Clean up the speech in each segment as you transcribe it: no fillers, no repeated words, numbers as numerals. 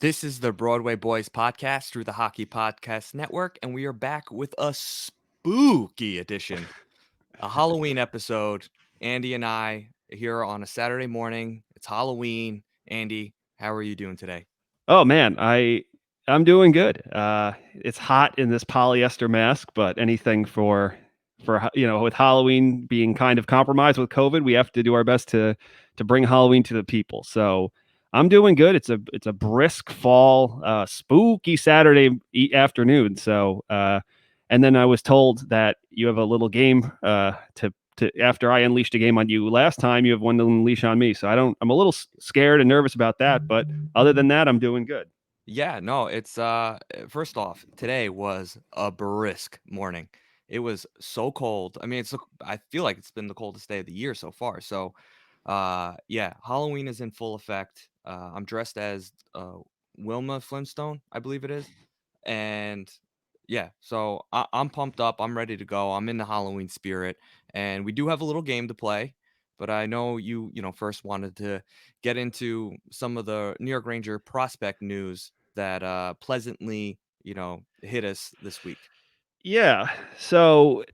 This is the Broadway Boys podcast through the Hockey Podcast Network, and we are back with a spooky edition, a Halloween episode. Andy and I here on a Saturday morning. It's Halloween. Andy, how are you doing today? Oh man, I'm doing good. It's hot in this polyester mask, but anything for with Halloween being kind of compromised with COVID, we have to do our best to bring Halloween to the people. So I'm doing good. It's a brisk fall, spooky Saturday afternoon. So and then I was told that you have a little game to after I unleashed a game on you last time, you have one to unleash on me. So I'm a little scared and nervous about that, but other than that, I'm doing good. Yeah, no, it's first off, today was a brisk morning. It was so cold. I mean, I feel like it's been the coldest day of the year so far. So, yeah, Halloween is in full effect. I'm dressed as Wilma Flintstone, I believe it is. And yeah, so I'm pumped up. I'm ready to go. I'm in the Halloween spirit, and we do have a little game to play. But I know you first wanted to get into some of the New York Ranger prospect news that pleasantly hit us this week. Yeah. So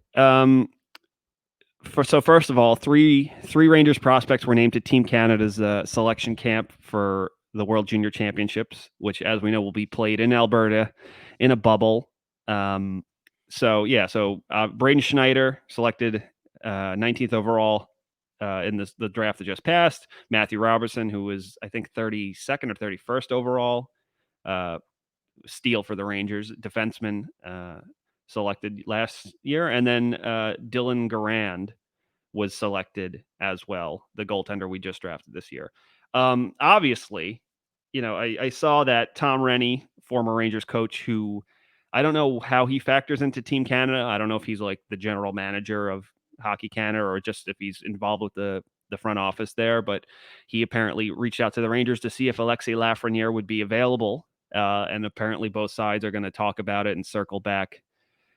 first of all, three Rangers prospects were named to Team Canada's selection camp for the World Junior Championships, which, as we know, will be played in Alberta in a bubble. So Braden Schneider selected 19th overall in the draft that just passed. Matthew Robertson, who was I think 32nd or 31st overall, uh, steal for the Rangers, defenseman selected last year, and then Dylan Garand was selected as well, the goaltender we just drafted this year. Obviously, I saw that Tom Rennie, former Rangers coach, who I don't know how he factors into Team Canada. I don't know if he's like the general manager of Hockey Canada or just if he's involved with the front office there, but he apparently reached out to the Rangers to see if Alexis Lafreniere would be available. And apparently both sides are going to talk about it and circle back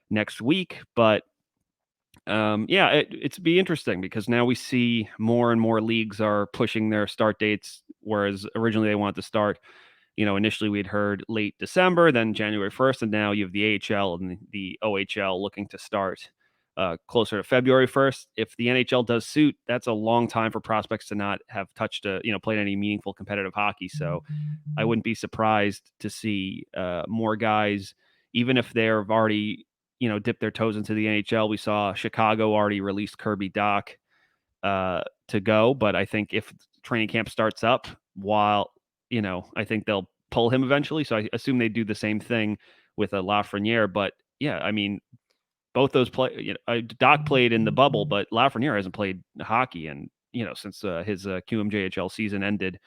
next week. But it's be interesting because now we see more and more leagues are pushing their start dates, whereas originally they wanted to start. Initially we'd heard late December, then January 1st, and now you have the AHL and the OHL looking to start closer to February 1st. If the NHL does suit, that's a long time for prospects to not have played any meaningful competitive hockey. So I wouldn't be surprised to see more guys, even if they're already dipped their toes into the NHL. We saw Chicago already released Kirby Dach to go, but I think if training camp starts up, I think they'll pull him eventually. So I assume they do the same thing with a Lafreniere. But yeah, I mean, both those Dach played in the bubble, but Lafreniere hasn't played hockey and since his QMJHL season ended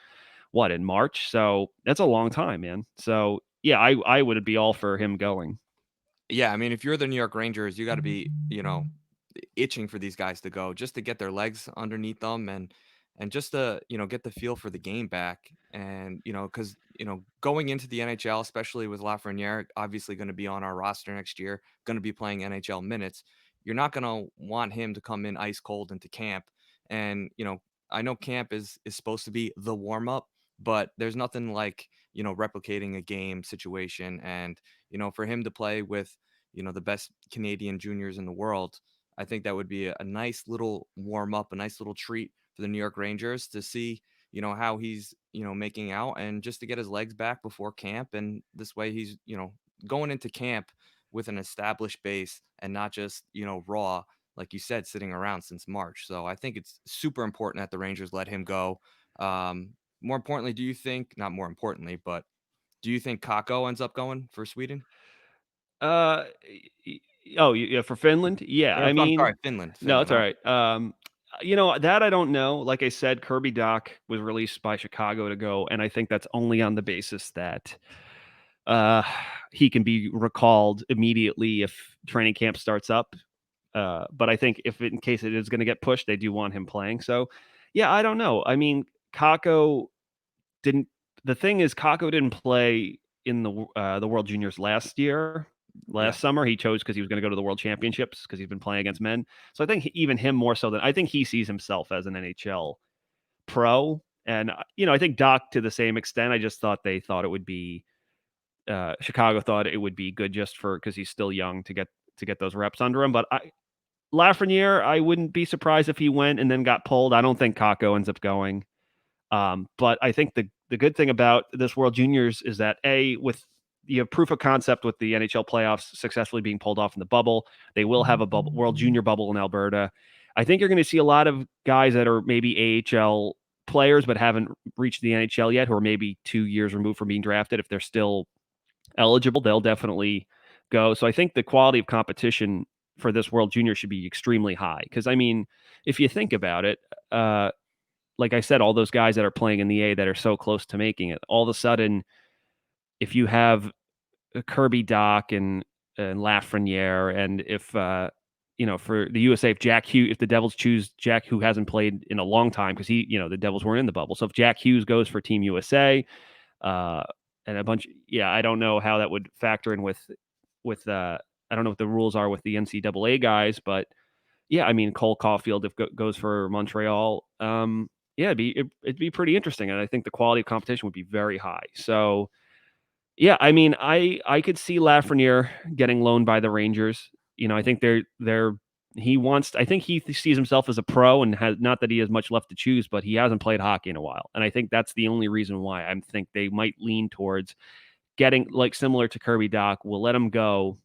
in March. So that's a long time, man. So yeah, I would be all for him going. Yeah, I mean, if you're the New York Rangers, you got to be itching for these guys to go just to get their legs underneath them and just to get the feel for the game back. And because going into the NHL, especially with Lafreniere obviously going to be on our roster next year, going to be playing NHL minutes, you're not going to want him to come in ice cold into camp. And I know camp is supposed to be the warm up, but there's nothing like replicating a game situation. And for him to play with the best Canadian juniors in the world, I think that would be a nice little warm up, a nice little treat for the New York Rangers to see, how he's, making out and just to get his legs back before camp. And this way he's, going into camp with an established base and not just, raw, like you said, sitting around since March. So I think it's super important that the Rangers let him go. More importantly, not more importantly, but do you think Kakko ends up going for Sweden? Uh, oh, yeah, for Finland, yeah. Or I I'm sorry, mean, Finland, no, it's all oh, right. That I don't know. Like I said, Kirby Dach was released by Chicago to go, and I think that's only on the basis that uh he can be recalled immediately if training camp starts up. But I think if in case it is going to get pushed, they do want him playing. So, yeah, I don't know. I mean, Kakko didn't. The thing is, Kakko didn't play in the World Juniors last year. yeah. Last summer, he chose because he was going to go to the World Championships because he's been playing against men. So I think even him more so than I think he sees himself as an NHL pro. And I think Doc to the same extent. I just thought they thought it would be Chicago thought it would be good just for because he's still young to get those reps under him. But Lafreniere, I wouldn't be surprised if he went and then got pulled. I don't think Kakko ends up going. But I think the good thing about this World Juniors is that with you have proof of concept with the NHL playoffs successfully being pulled off in the bubble. They will have a World Junior bubble in Alberta. I think you're going to see a lot of guys that are maybe AHL players but haven't reached the NHL yet, who are maybe 2 years removed from being drafted. If they're still eligible, they'll definitely go. So I think the quality of competition for this World Junior should be extremely high. Because I mean, if you think about it, like I said, all those guys that are playing in the A that are so close to making it, all of a sudden, if you have Kirby Doc and Lafreniere, and if for the USA, if the Devils choose Jack, who hasn't played in a long time because the Devils weren't in the bubble. So if Jack Hughes goes for Team USA, uh, and a bunch, I don't know how that would factor in with I don't know what the rules are with the NCAA guys, but yeah, I mean Cole Caulfield if goes for Montreal, yeah, it'd be pretty interesting, and I think the quality of competition would be very high. So yeah, I mean, I could see Lafreniere getting loaned by the Rangers. I think I think he sees himself as a pro and has not that he has much left to choose, but he hasn't played hockey in a while. And I think that's the only reason why I think they might lean towards getting like similar to Kirby Doc. We'll let him go,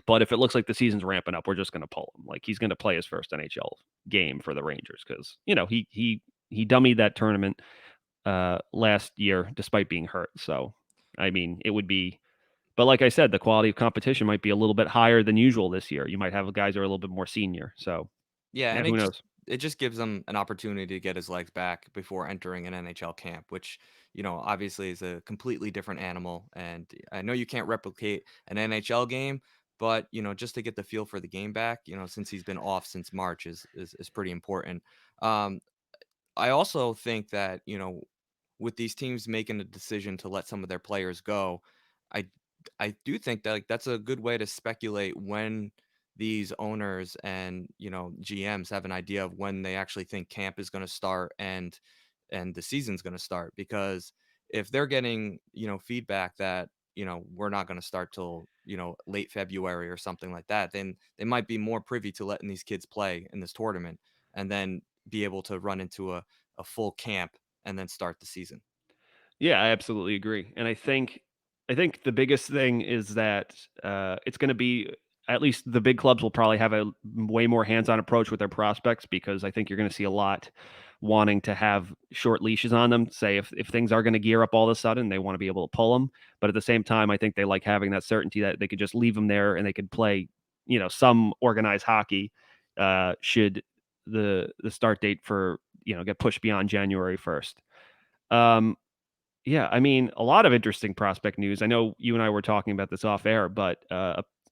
but if it looks like the season's ramping up, we're just going to pull him. Like he's going to play his first NHL game for the Rangers because he dummied that tournament last year despite being hurt. So I mean, it would be. But like I said, the quality of competition might be a little bit higher than usual this year. You might have guys who are a little bit more senior. So Yeah, yeah, and who knows? it just gives him an opportunity to get his legs back before entering an NHL camp, which, obviously is a completely different animal. And I know you can't replicate an NHL game, but just to get the feel for the game back, since he's been off since March is pretty important. Um, I also think that, with these teams making a decision to let some of their players go, I I do think that like that's a good way to speculate when these owners and GMs have an idea of when they actually think camp is going to start and the season's going to start, because if they're getting feedback that we're not going to start till late February or something like that, then they might be more privy to letting these kids play in this tournament and then be able to run into a full camp and then start the season. Yeah, I absolutely agree. And I think the biggest thing is that it's going to be at least the big clubs will probably have a way more hands-on approach with their prospects because I think you're going to see a lot wanting to have short leashes on them. Say if things are going to gear up all of a sudden, they want to be able to pull them. But at the same time, I think they like having that certainty that they could just leave them there and they could play, some organized hockey. Should the start date for get pushed beyond January 1st. Um, yeah, I mean, a lot of interesting prospect news. I know you and I were talking about this off air, but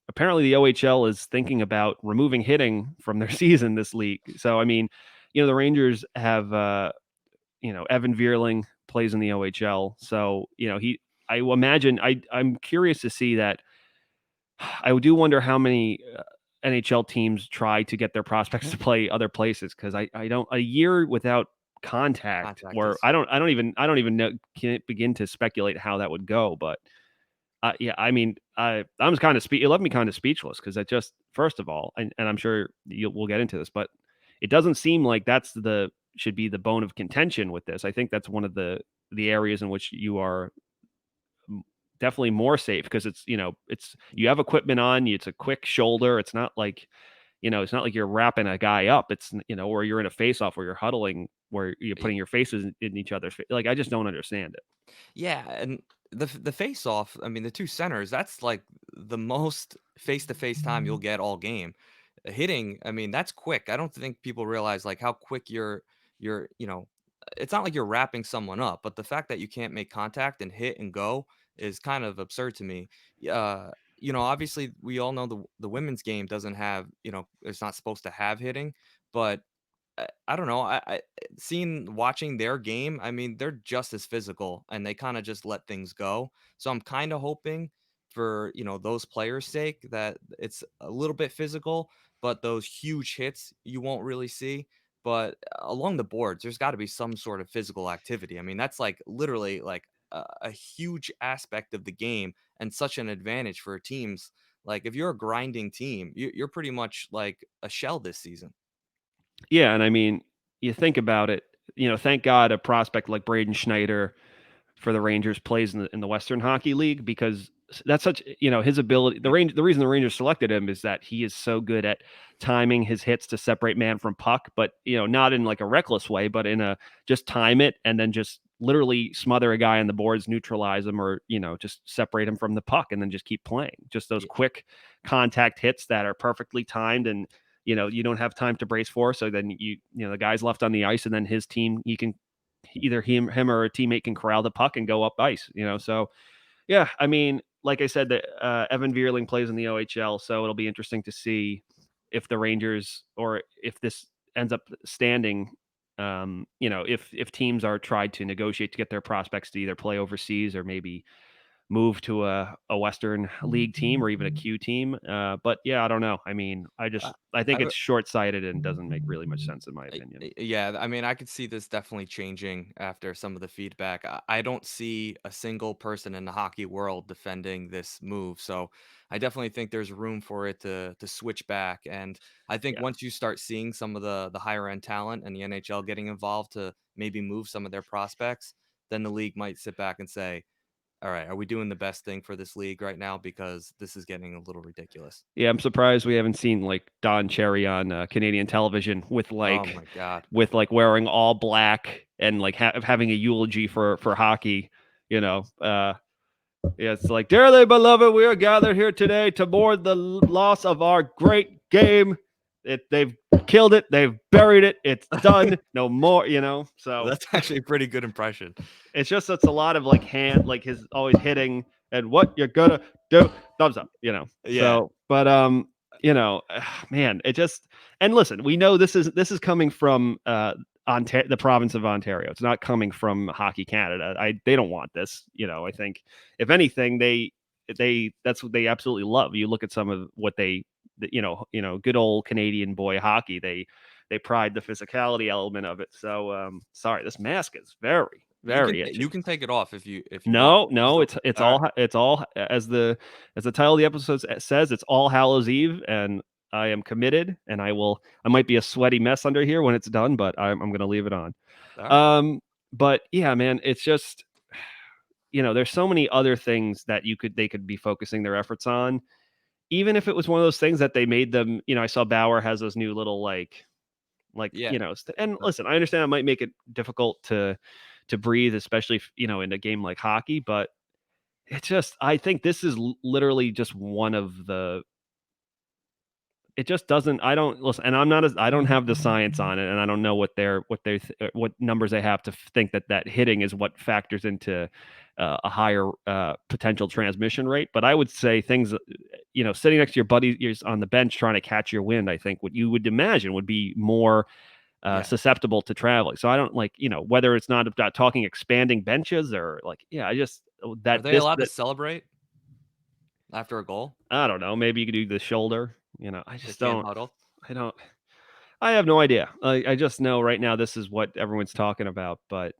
apparently the OHL is thinking about removing hitting from their season this league. So, I mean, the Rangers have, Evan Vierling plays in the OHL. So, I will imagine, I'm curious to see that. I do wonder how many NHL teams try to get their prospects to play other places because I don't, a year without contact Contact or is I don't even know, can't begin to speculate how that would go. But yeah, I mean, I'm kind of it left me kind of speechless because I just first of all, and I'm sure we'll get into this, but it doesn't seem like should be the bone of contention with this. I think that's one of the areas in which you are definitely more safe because it's you have equipment on you. It's a quick shoulder. It's not like it's not like you're wrapping a guy up. It's or you're in a face off where you're huddling where you're putting your faces in each other's like I just don't understand it. yeah, and the face off, I mean, the two centers, that's like the most face to face time you'll get all game. Hitting, I mean, that's quick. I don't think people realize like how quick you're, it's not like you're wrapping someone up, but the fact that you can't make contact and hit and go is kind of absurd to me. Obviously we all know the women's game doesn't have, it's not supposed to have hitting, but I don't know. Watching their game, I mean, they're just as physical and they kind of just let things go. So I'm kind of hoping for, those players' sake that it's a little bit physical, but those huge hits you won't really see. but along the boards, there's got to be some sort of physical activity. I mean, that's like literally like a huge aspect of the game and such an advantage for teams. Like if you're a grinding team, you're pretty much like a shell this season. Yeah, and I mean, you think about it, thank God a prospect like Braden Schneider for the Rangers plays in the Western Hockey League because that's such his ability. The reason the Rangers selected him is that he is so good at timing his hits to separate man from puck, but not in like a reckless way, but in a just time it and then just literally smother a guy on the boards, neutralize him, or just separate him from the puck and then just keep playing. Just those Yeah, quick contact hits that are perfectly timed and you don't have time to brace for. So then the guy's left on the ice, and then his team, he can either him or a teammate can corral the puck and go up ice. So yeah, I mean, like I said, that Evan Vierling plays in the OHL, so it'll be interesting to see if the Rangers or if this ends up standing. If teams are tried to negotiate to get their prospects to either play overseas or maybe move to a Western League team or even a Q team. But yeah, I don't know. I mean, uh, I think I, it's short sighted and doesn't make really much sense in my opinion. Yeah, I mean, I could see this definitely changing after some of the feedback. I don't see a single person in the hockey world defending this move, so I definitely think there's room for it to switch back. And I think Yeah. once you start seeing some of the higher end talent and the NHL getting involved to maybe move some of their prospects, then the league might sit back and say, "All right, are we doing the best thing for this league right now? Because this is getting a little ridiculous." Yeah, I'm surprised we haven't seen like Don Cherry on Canadian television Oh my god. with like wearing all black and like having a eulogy for hockey. Yeah, it's like, dearly beloved, we are gathered here today to mourn the loss of our great game. They've killed it. They've buried it. It's done. No more. So That's actually a pretty good impression. it's a lot of like like his always hitting and what you're gonna do. Thumbs up. Yeah. So, but man, it just and listen, we know this is coming from the province of Ontario. It's not coming from Hockey Canada. They don't want this. I think if anything, they that's what they absolutely love. You look at some of what good old Canadian boy hockey. They pride the physicality element of it. So sorry, this mask is very very You itchy. can take it off if you want. No, no, it's Alright, all as the title of the episode says, it's All Hallows Eve, and I am committed, and I might be a sweaty mess under here when it's done, but I'm gonna leave it on. alright. Um, but yeah, man, it's just there's so many other things that they could be focusing their efforts on. Even if it was one of those things that they made them, I saw Bauer has those new little Yeah, and listen, I understand it might make it difficult to breathe, especially if, in a game like hockey, but it's just I think this is literally just one of the it just doesn't I don't listen and I don't have the science on it and I don't know what numbers they have to think that hitting is what factors into a higher potential transmission rate, but I would say things sitting next to your buddy on the bench trying to catch your wind, I think what you would imagine would be more yeah. susceptible to traveling. So I don't whether it's not about talking expanding benches or I just Are they allowed to celebrate after a goal? I don't know. Maybe you could do the shoulder. I They just can't don't. huddle? I don't. I have no idea. I just know right now this is what everyone's talking about. But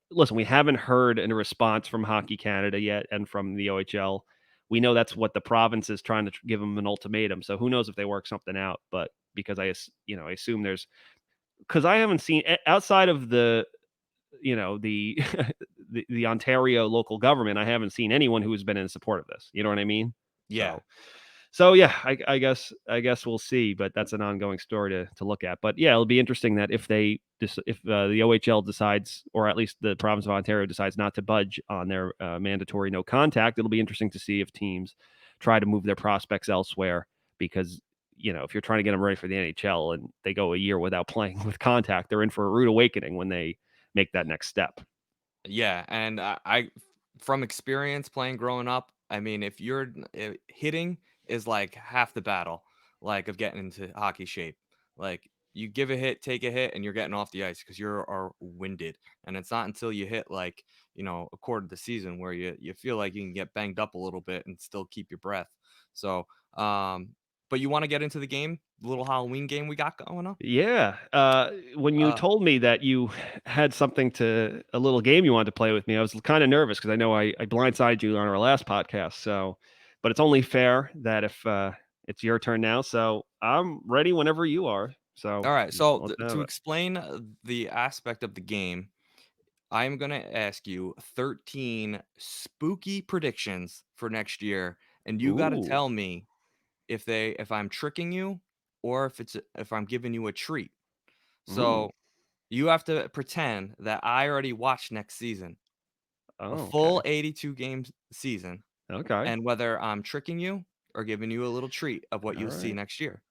listen, we haven't heard a response from Hockey Canada yet, and from the OHL. We know that's what the province is trying to give them an ultimatum. So who knows if they work something out? But because I assume there's because I haven't seen outside of the the Ontario local government, I haven't seen anyone who has been in support of this. You know what I mean? Yeah. So yeah, I guess we'll see, but that's an ongoing story to look at. But yeah, it'll be interesting that if the OHL decides, or at least the province of Ontario decides not to budge on their mandatory no contact, it'll be interesting to see if teams try to move their prospects elsewhere because if you're trying to get them ready for the NHL and they go a year without playing with contact, they're in for a rude awakening when they make that next step. Yeah, and from experience playing growing up, I mean, if hitting is like half the battle, like of getting into hockey shape. Like you give a hit, take a hit, and you're getting off the ice because are winded. And it's not until you hit like a quarter of the season where you feel like you can get banged up a little bit and still keep your breath. So, um, But you want to get into the game, the little Halloween game we got going on? Yeah. When you Uh, told me that you had a little game you wanted to play with me, I was kind of nervous because I know I blindsided you on our last podcast. So, but it's only fair that if it's your turn now, so I'm ready whenever you are. So all right. So let's have to it. explain the aspect of the game, I'm gonna ask you 13 spooky predictions for next year, and you got to Ooh. tell me if I'm tricking you or if I'm giving you a treat. Mm. So you have to pretend that I already watched next season, a Oh, full okay. 82 games season, Okay. and whether I'm tricking you or giving you a little treat of what All you'll see right. next year.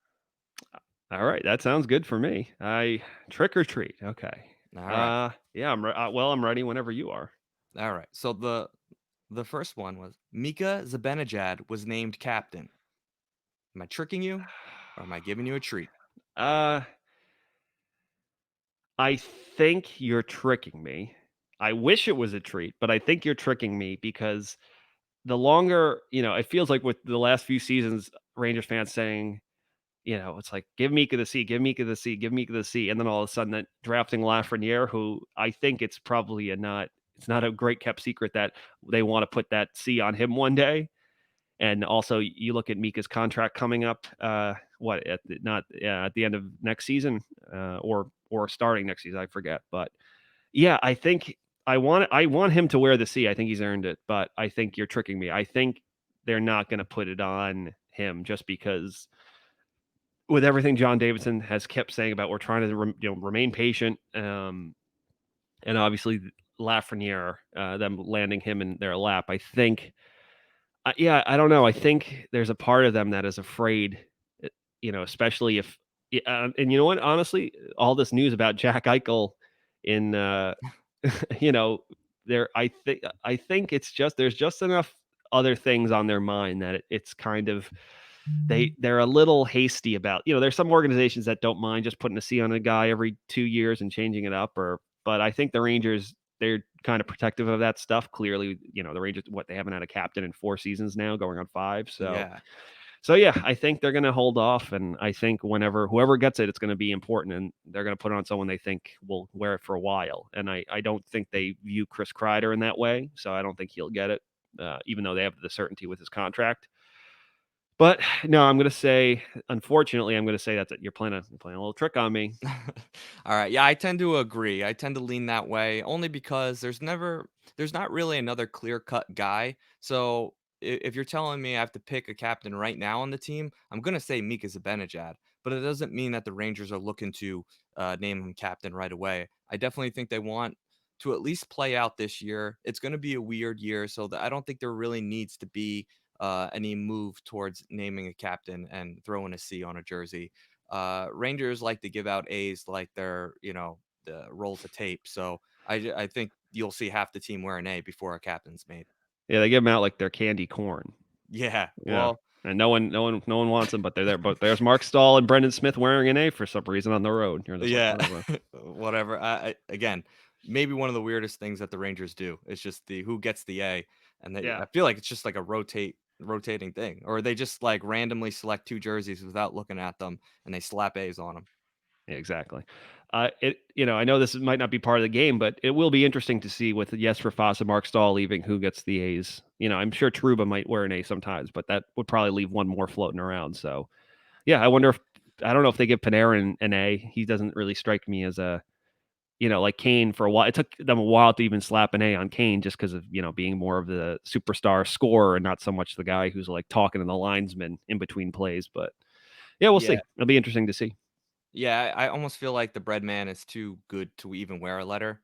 All right. That sounds good for me. I trick or treat. Okay. All right. Yeah. Well, I'm ready whenever you are. All right. So the first one was Mika Zibanejad was named captain. Am I tricking you or am I giving you a treat? Uh, I think you're tricking me. I wish it was a treat, but I think you're tricking me because the longer, it feels like with the last few seasons, Rangers fans saying, it's like, give Mika the C, give Mika the C, give Mika the C. And then all of a sudden that drafting Lafreniere, who I think it's not a great kept secret that they want to put that C on him one day. And also, you look at Mika's contract coming up. What at the, not at the end of next season, or starting next season, I forget. But yeah, I think I want him to wear the C. I think he's earned it. But I think you're tricking me. I think they're not going to put it on him just because with everything John Davidson has kept saying about we're trying to remain patient, and obviously Lafreniere, them landing him in their lap. I think yeah, I don't know. I think there's a part of them that is afraid, eh, especially if, and you know what? Honestly, all this news about Jack Eichel in, you know, I think it's just there's just enough other things on their mind that it's kind of they're a little hasty about. There's some organizations that don't mind just putting a C on a guy every 2 years and changing it up, but I think the Rangers they're kind of protective of that stuff. Clearly, the Rangers they haven't had a captain in 4 seasons now, going on 5. Yeah. So yeah, I think they're going to hold off, and I think whoever gets it, it's going to be important, and they're going to put it on someone they think will wear it for a while. And I don't think they view Chris Kreider in that way, so I don't think he'll get it, even though they have the certainty with his contract. But no, I'm going to say, unfortunately, I'm going to say that you're playing a little trick on me. All right. Yeah, I tend to agree. I tend to lean that way only because there's not really another clear-cut guy. So if you're telling me I have to pick a captain right now on the team, I'm going to say Mika Zibanejad, but it doesn't mean that the Rangers are looking to name him captain right away. I definitely think they want to at least play out this year. It's going to be a weird year, so that I don't think there really needs to be any move towards naming a captain and throwing a C on a jersey. Rangers like to give out A's like they're, the rolls of tape. So I think you'll see half the team wear an A before a captain's made. Yeah, they give them out like they're candy corn. Yeah. Yeah. Well, And no one wants them, but they're there. But there's Marc Staal and Brendan Smith wearing an A for some reason on the road. You're just like, yeah. whatever. Whatever. Again, maybe one of the weirdest things that the Rangers do is just the who gets the A, and Yeah. I feel like it's just like a rotating thing, or they just like randomly select two jerseys without looking at them, and they slap A's on them. Yeah, exactly. I know this might not be part of the game, but it will be interesting to see with Jesper Fast and Mark Stahl leaving who gets the A's. I'm sure Trouba might wear an A sometimes, but that would probably leave one more floating around. So yeah, I don't know if they give Panarin an A. He doesn't really strike me as like Kane for a while. It took them a while to even slap an A on Kane just because of, being more of the superstar scorer and not so much the guy who's like talking to the linesman in between plays. But yeah, we'll Yeah. see. It'll be interesting to see. Yeah, I almost feel like the bread man is too good to even wear a letter.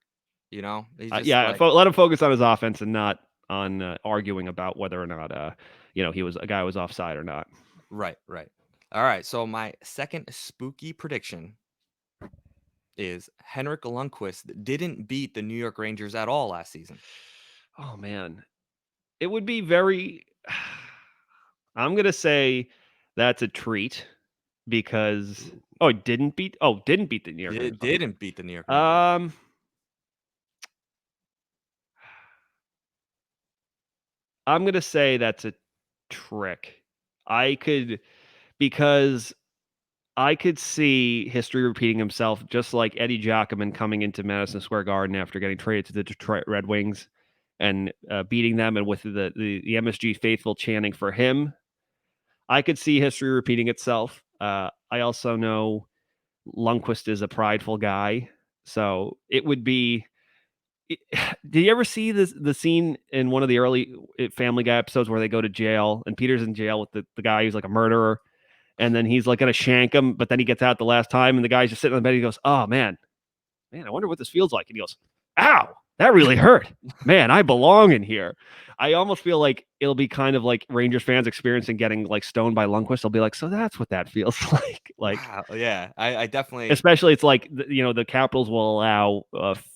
He's just Yeah, like let him focus on his offense and not on arguing about whether or not he was a guy was offside or not. right, right. All right, so my second spooky prediction is Henrik Lundqvist didn't beat the New York Rangers at all last season. Oh man, it would be very. I'm gonna say that's a treat because didn't beat the New York Rangers. Okay. Didn't beat the New York Rangers. Um, I'm gonna say that's a trick. I could. because I could see history repeating himself, just like Eddie Giacomin coming into Madison Square Garden after getting traded to the Detroit Red Wings and beating them, and with the MSG faithful chanting for him. I could see history repeating itself. I also know Lundqvist is a prideful guy, so it would be. Did you ever see the scene in one of the early Family Guy episodes where they go to jail and Peter's in jail with the guy who's like a murderer, and then he's like gonna shank him, but then he gets out the last time, and the guy's just sitting on the bed. He goes, "Oh man, I wonder what this feels like." And he goes, "Ow, that really hurt. Man, I belong in here." I almost feel like it'll be kind of like Rangers fans experiencing getting like stoned by Lundqvist. They'll be like, "So that's what that feels like." Wow. Yeah. I definitely. Especially it's like, the Capitals will allow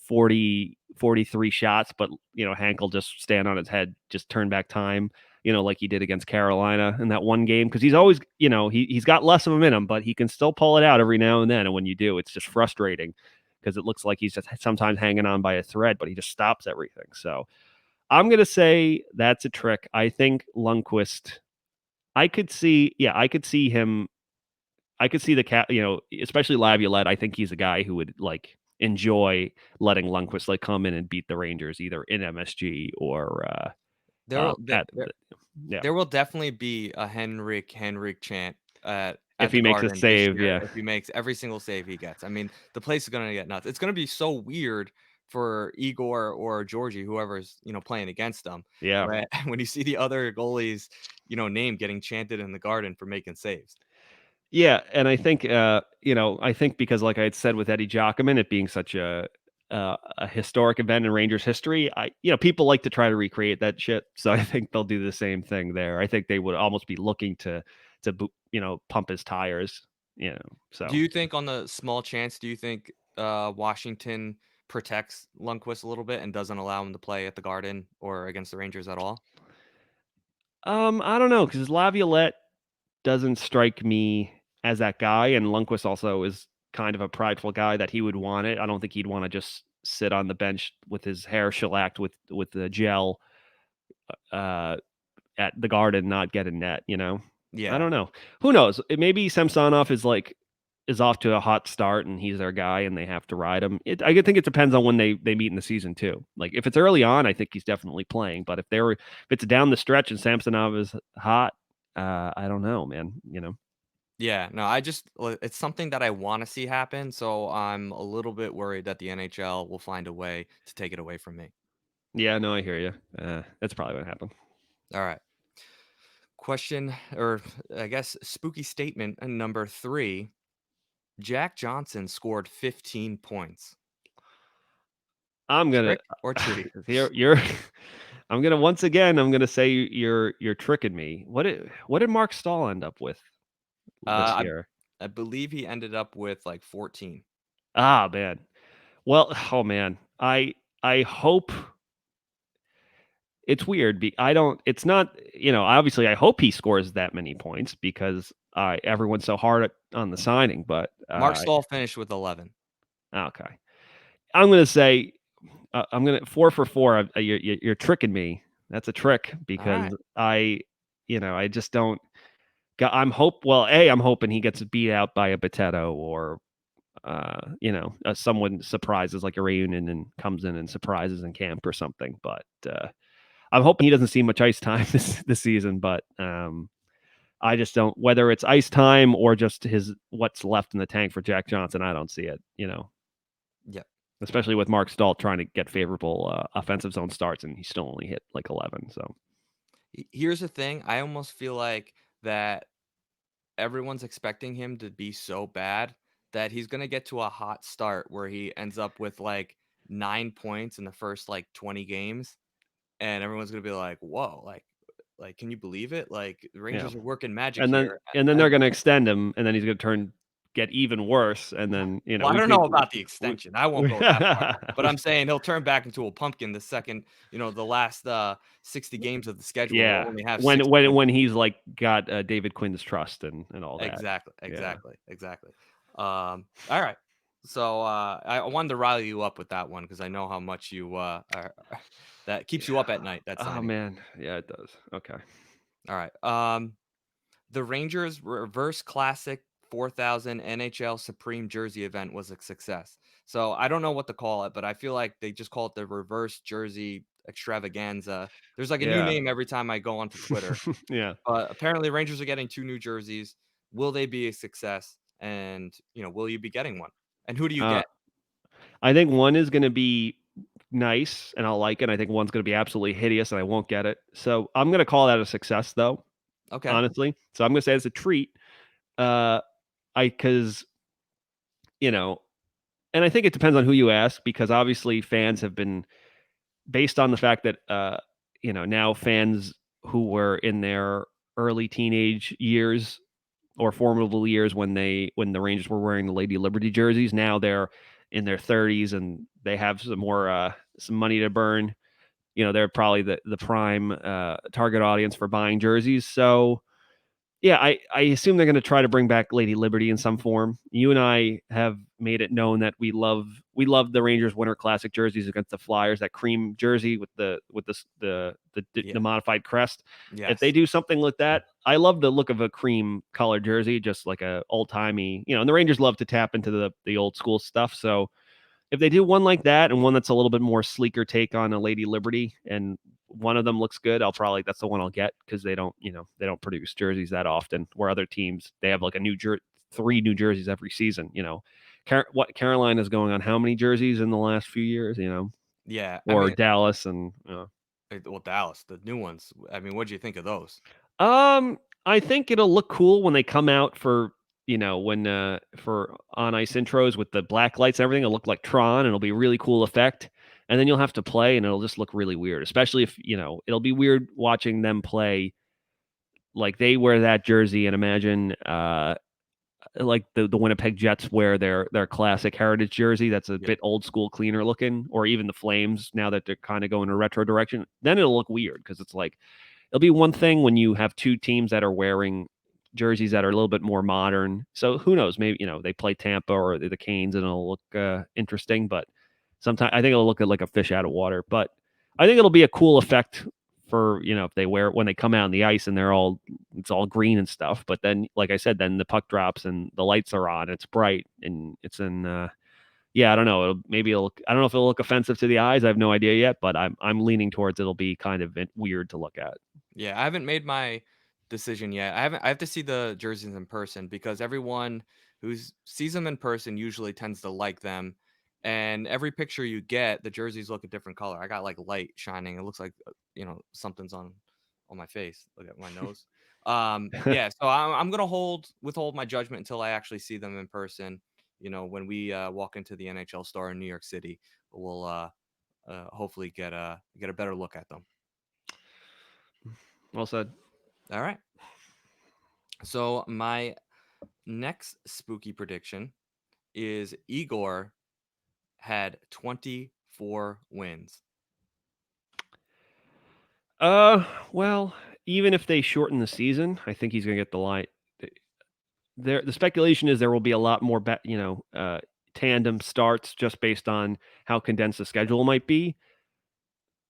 43 shots, but Hank will just stand on his head, just turn back time, like he did against Carolina in that one game, because he's always, he's got less of them in him, but he can still pull it out every now and then. And when you do, it's just frustrating because it looks like he's just sometimes hanging on by a thread, but he just stops everything. So I'm gonna say that's a trick. I think Lundqvist. I could see him. I could see the cat, especially Laviolette. I think he's a guy who would like enjoy letting Lundqvist like come in and beat the Rangers either in MSG or There will at there yeah. there will definitely be a Henrik chant If at he the makes a Garden this save, year yeah. if he makes every single save he gets. I mean, the place is gonna get nuts. It's gonna be so weird for Igor or Georgie, whoever's, playing against them, Yeah. when when you see the other goalies, name getting chanted in the Garden for making saves. Yeah, and I think because like I had said with Eddie Giacomin, it being such a historic event in Rangers history, people like to try to recreate that shit. So I think they'll do the same thing there. I think they would almost be looking to pump his tires, Do so. you think on the small chance, do you think, Washington protects Lundqvist a little bit and doesn't allow him to play at the Garden or against the Rangers at all? I don't know, because Laviolette doesn't strike me as that guy, and Lundqvist also is kind of a prideful guy that he would want it. I don't think he'd wanna just sit on the bench with his hair shellacked with the gel, uh, at the Garden, not get a net, you know? I Yeah. don't know. Who knows? Maybe Samsonov is off to a hot start, and he's their guy, and they have to ride him. I think it depends on when they meet in the season too. Like, if it's early on, I think he's definitely playing, but if it's down the stretch and Samsonov is hot, I don't know, man, you know? Yeah, no, it's something that I wanna see happen, so I'm a little bit worried that the NHL will find a way to take it away from me. Yeah, no, I hear you. That's probably what happened. Alright. Question, or I guess spooky statement, number 3. Jack Johnson scored 15 points. I'm gonna Trick or treat? you're I'm gonna say you're tricking me. What did Mark Staal end up with this Uh, year? I believe he ended up with, like, 14. Ah, man. Well, oh man. I hope it's weird. I don't. It's not. Obviously, I hope he scores that many points because everyone's so hard on the signing. But Mark Stahl finished with 11. okay, I'm gonna say I'm gonna 4 for 4. You're tricking me. That's a trick Alright. because I just don't. I'm hoping he gets beat out by a Bitetto or someone surprises like a reunion and comes in and surprises in camp or something. But I'm hoping he doesn't see much ice time this season. But I just don't. Whether it's ice time or just his what's left in the tank for Jack Johnson, I don't see it. Yep. Especially with Mark Stahl trying to get favorable offensive zone starts, and he still only hit like 11. So Here's the thing, I almost feel like that everyone's expecting him to be so bad that he's gonna get to a hot start where he ends up with, like, 9 points in the first, like, 20 games, and everyone's gonna be like, "Whoa," like, "Can you believe it?" Like, "The yeah, Rangers are working magic and then here." and then And they're going to extend him, and then he's going to get even worse, and then well, I we've don't seen know about the we, extension, I won't we, go that far, but I'm saying he'll turn back into a pumpkin the second, the last, 60 games of the schedule, they'll yeah, only have when 60 when games. when he's like got David Quinn's trust and all that. Exactly, Yeah. exactly, exactly. All right. So I wanted to rile you up with that one because I know how much you are, that keeps you up at night. That Oh signing. man, yeah, it does. Okay. All right. The Rangers Reverse Classic 4000 NHL Supreme Jersey event was a success. So I don't know what to call it, but I feel like they just call it the Reverse Jersey Extravaganza. There's like a new Yeah. name every time I go onto Twitter. Yeah. But apparently, Rangers are getting 2 new jerseys. Will they be a success? And, will you be getting one? And who do you Uh, get? I think one is gonna be nice, and I'll like it. I think one's gonna be absolutely hideous, and I won't get it. So I'm gonna call that a success, though, Okay. honestly. So I'm gonna say it's a treat. Uh, I because you know, and I think it depends on who you ask, because obviously fans have been based on the fact that now fans who were in their early teenage years or formidable years when the Rangers were wearing the Lady Liberty jerseys. Now they're in their 30s and they have some money to burn. They're probably the prime target audience for buying jerseys. So yeah, I assume they're going to try to bring back Lady Liberty in some form. You and I have made it known that we love the Rangers Winter Classic jerseys against the Flyers. That cream jersey with the Yeah. modified crest. If they Yes. do something like that, I love the look of a cream colored jersey, just like a old timey. And the Rangers love to tap into the old school stuff. So if they do one like that and one that's a little bit more sleeker take on a Lady Liberty, and one of them looks good, that's the one I'll get, because they don't produce jerseys that often. Where other teams, they have like 3 new jerseys every season. What Carolina's going on how many jerseys in the last few years? Yeah. I Or mean, Dallas and well, Dallas, the new ones. I mean, what do you think of those? I think it'll look cool when they come out for for on ice intros with the black lights and everything. It'll look like Tron, and it'll be a really cool effect. And then you'll have to play, and it'll just look really weird. Especially if it'll be weird watching them play. Like they wear that jersey, and imagine like the Winnipeg Jets wear their classic heritage jersey. That's a Yeah. bit old school, cleaner looking, or even the Flames now that they're kind of going a retro direction. Then it'll look weird, because it's like it'll be one thing when you have two teams that are wearing jerseys that are a little bit more modern. So who knows? Maybe they play Tampa or the Canes, and it'll look interesting. But sometimes I think it'll look like a fish out of water. But I think it'll be a cool effect for if they wear it when they come out on the ice and it's all green and stuff. But then, like I said, then the puck drops and the lights are on. It's bright and it's in. Yeah, I don't know. I don't know if it'll look offensive to the eyes. I have no idea yet, but I'm leaning towards it'll be kind of weird to look at. Yeah, I haven't made my decision yet. I have to see the jerseys in person because everyone who sees them in person usually tends to like them. And every picture you get, the jerseys look a different color. I got like light shining. It looks like something's on my face. Look at my nose. Yeah, so I'm gonna withhold my judgment until I actually see them in person. When we walk into the NHL store in New York City, we'll hopefully get a better look at them. Well said. All right. So my next spooky prediction is Igor had 24 wins. Well, even if they shorten the season, I think he's going to get the line. The speculation is there will be a lot more, tandem starts, just based on how condensed the schedule might be.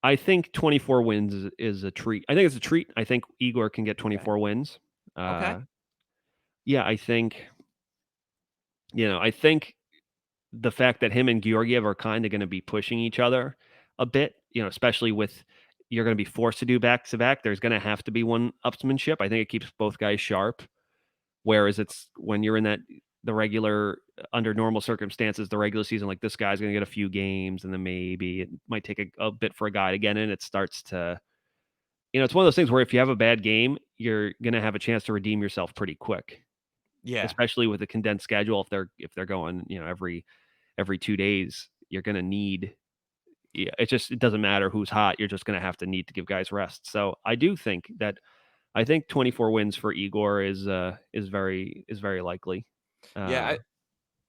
I think 24 wins is a treat. I think it's a treat. I think Igor can get Okay. 24 wins. Okay. Yeah, I think the fact that him and Georgiev are kind of going to be pushing each other a bit, especially with you're going to be forced to do back to back. There's going to have to be one upsmanship. I think it keeps both guys sharp. Whereas it's when you're in the regular under normal circumstances, the regular season, like this guy's going to get a few games, and then maybe it might take a bit for a guy to get in. It starts to, it's one of those things where if you have a bad game, you're going to have a chance to redeem yourself pretty quick, Yeah. especially with a condensed schedule. If they're going, every 2 days, you're going to need. Yeah, it doesn't matter who's hot. You're just going to have to need to give guys rest. So I think 24 wins for Igor is very likely. Yeah.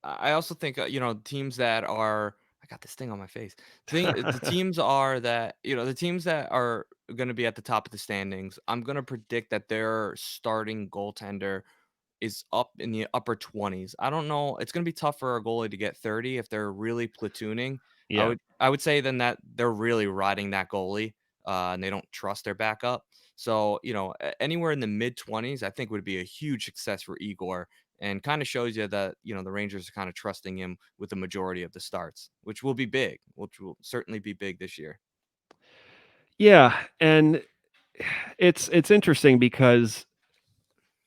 Uh, I also think teams that are. I got this thing on my face. The teams are that the teams that are going to be at the top of the standings. I'm going to predict that their starting goaltender is up in the upper 20s. I don't know. It's going to be tough for a goalie to get 30 if they're really platooning. I yeah, would I would say then that they're really riding that goalie. and they don't trust their backup. So, anywhere in the mid-20s, I think would be a huge success for Igor, and kind of shows you that, the Rangers are kind of trusting him with the majority of the starts, which will be big, which will certainly be big this year. Yeah, and it's interesting because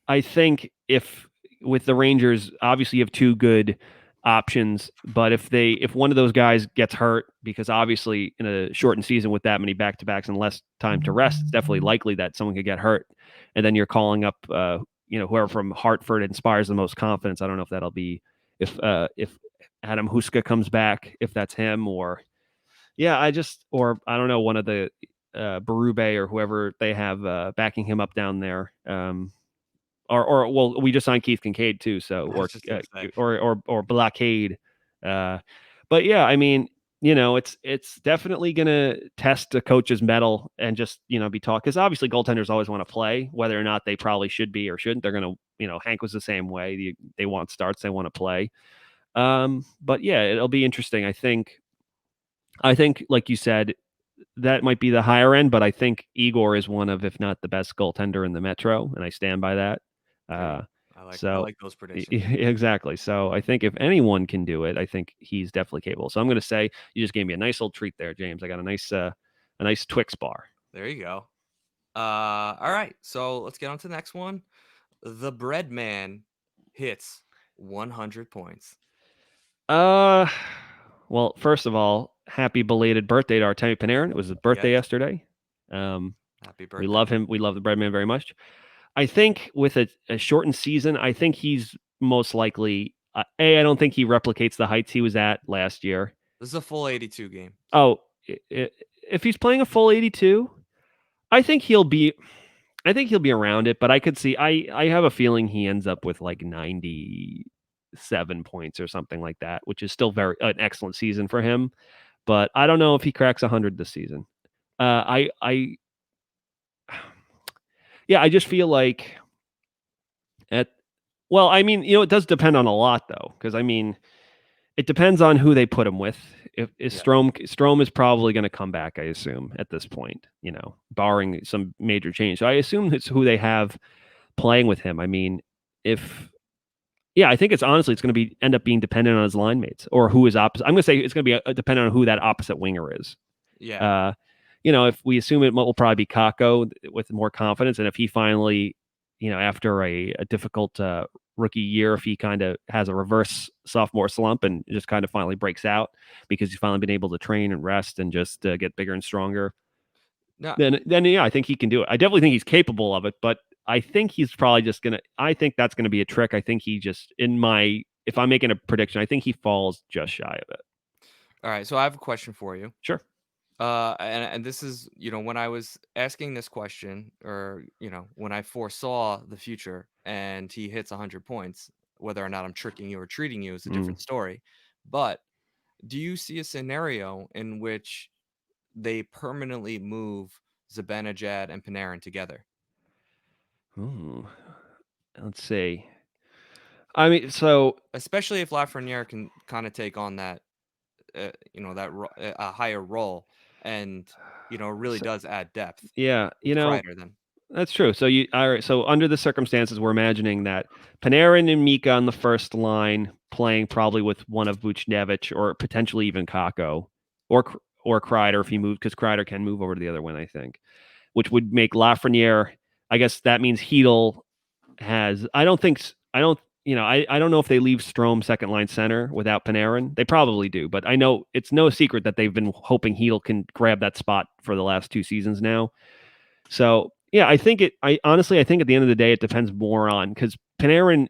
I think if with the Rangers, obviously you have two good options, but if one of those guys gets hurt, because obviously in a shortened season with that many back-to-backs and less time to rest, it's definitely likely that someone could get hurt, and then you're calling up whoever from Hartford inspires the most confidence. I don't know if that'll be if Adam Huska comes back, if that's him, or I don't know, one of the Berube or whoever they have backing him up down there. Well, we just signed Keith Kincaid too, so I was just gonna say. or Blockade. But yeah, I mean, it's definitely gonna test a coach's mettle and just be taught, because obviously goaltenders always want to play, whether or not they probably should be or shouldn't. They're gonna, Hank was the same way. They want starts, they want to play. But yeah, it'll be interesting. I think like you said, that might be the higher end, but I think Igor is one of, if not the best goaltender in the Metro, and I stand by that. I So like those predictions. exactly. So I think if anyone can do it, I think he's definitely capable. So I'm going to say you just gave me a nice little treat there, James. I got a nice Twix bar. There you go. All right, so let's get on to the next one. The Bread Man hits 100 points. Well, first of all, happy belated birthday to Artemi Panarin. It was his birthday yesterday. Happy birthday. We love him. We love the Breadman very much. I think with a shortened season, I think he's most likely. I don't think he replicates the heights he was at last year. This is a full 82 game. Oh, if he's playing a full 82, I think he'll be around it. But I could see. I have a feeling he ends up with like 97 points or something like that, which is still an excellent season for him. But I don't know if he cracks 100 this season. I just feel like I mean, it does depend on a lot though, because I mean, it depends on who they put him with. If Strome is probably going to come back, I assume at this point, barring some major change. So I assume it's who they have playing with him. I mean, I think it's going to end up being dependent on his line mates or who is opposite. I'm going to say it's going to be dependent on who that opposite winger is. Yeah. If we assume it will probably be Kakko with more confidence, and if he finally, after a difficult rookie year, if he kind of has a reverse sophomore slump and just kind of finally breaks out because he's finally been able to train and rest and just get bigger and stronger, then I think he can do it. I definitely think he's capable of it, but I think he's probably I think that's going to be a trick. I think he just, if I'm making a prediction, I think he falls just shy of it. All right. So I have a question for you. Sure. And this is, when I was asking this question, or, when I foresaw the future and he hits 100 points, whether or not I'm tricking you or treating you is a different story. But do you see a scenario in which they permanently move Zibanejad and Panarin together? Ooh. Let's see. I mean, so especially if Lafreniere can kind of take on that, a higher role, and really does add depth. Yeah, Kreider then. That's true. So all right. So under the circumstances, we're imagining that Panarin and Mika on the first line, playing probably with one of Buchnevich or potentially even Kakko or Kreider if he moved, because Kreider can move over to the other one, I think, which would make Lafreniere. I guess that means Hedl has. I don't know if they leave Strome second line center without Panarin. They probably do, but I know it's no secret that they've been hoping Hedl can grab that spot for the last 2 seasons now. So yeah, I honestly think at the end of the day, it depends more on, because Panarin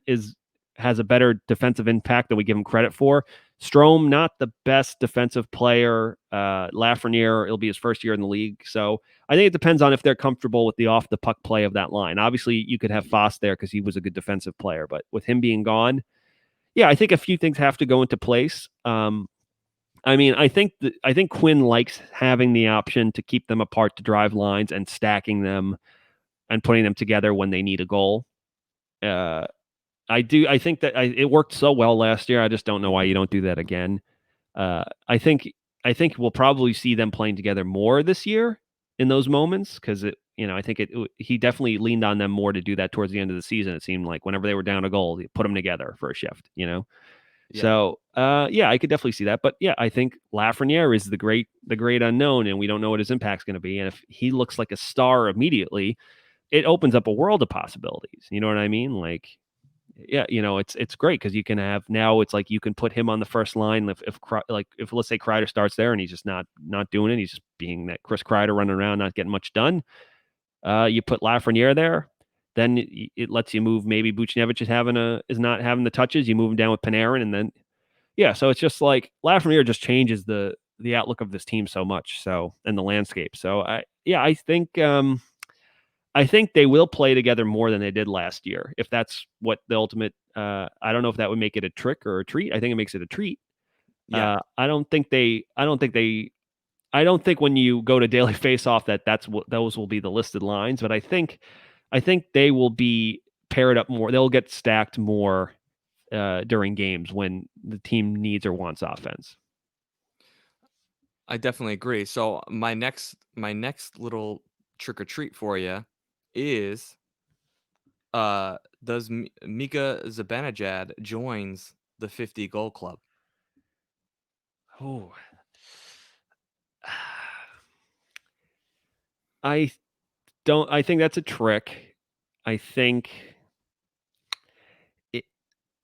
has a better defensive impact than we give him credit for. Strome, not the best defensive player. Lafreniere, it'll be his first year in the league. So I think it depends on if they're comfortable with the off the puck play of that line. Obviously, you could have Foss there because he was a good defensive player, but with him being gone, I think a few things have to go into place. I mean, I think Quinn likes having the option to keep them apart, to drive lines and stacking them and putting them together when they need a goal. I think that it worked so well last year. I just don't know why you don't do that again. I think we'll probably see them playing together more this year. in those moments because I think he definitely leaned on them more to do that towards the end of the season. It seemed like whenever they were down a goal, he put them together for a shift. Yeah. So yeah, I could definitely see that. But yeah, I think Lafreniere is the great unknown, and we don't know what his impact's going to be. And if he looks like a star immediately, it opens up a world of possibilities. You know what I mean? Like, yeah, it's great because you can have now. It's like you can put him on the first line if let's say Kreider starts there and he's just not doing it. He's just being that Chris Kreider running around, not getting much done. You put Lafreniere there, then it lets you move. Maybe Buchnevich is not having the touches. You move him down with Panarin, and then yeah. So it's just like Lafreniere just changes the outlook of this team so much. So and the landscape. So I think they will play together more than they did last year. If that's what the ultimate, I don't know if that would make it a trick or a treat. I think it makes it a treat. Yeah. I don't think when you go to daily face-off that's what those will be the listed lines. But I think they will be paired up more. They'll get stacked more during games when the team needs or wants offense. I definitely agree. So my next little trick or treat for you is does Mika Zibanejad joins the 50 goal club? Oh, I don't. I think that's a trick. I think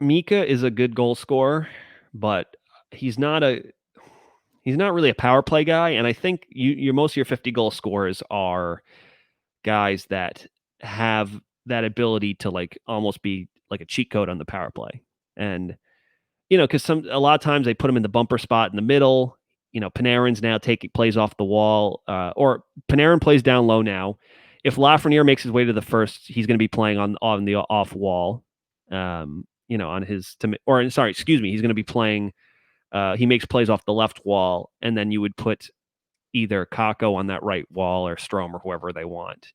Mika is a good goal scorer, but he's not really a power play guy. And I think your most of your 50 goal scorers are guys that have that ability to like almost be like a cheat code on the power play. And because a lot of times they put him in the bumper spot in the middle. Panarin's now plays off the wall, or Panarin plays down low now. If Lafreniere makes his way to the first, he's going to be playing on the off wall. On his he's going to be playing. He makes plays off the left wall, and then you would put either Kakko on that right wall or Strome or whoever they want.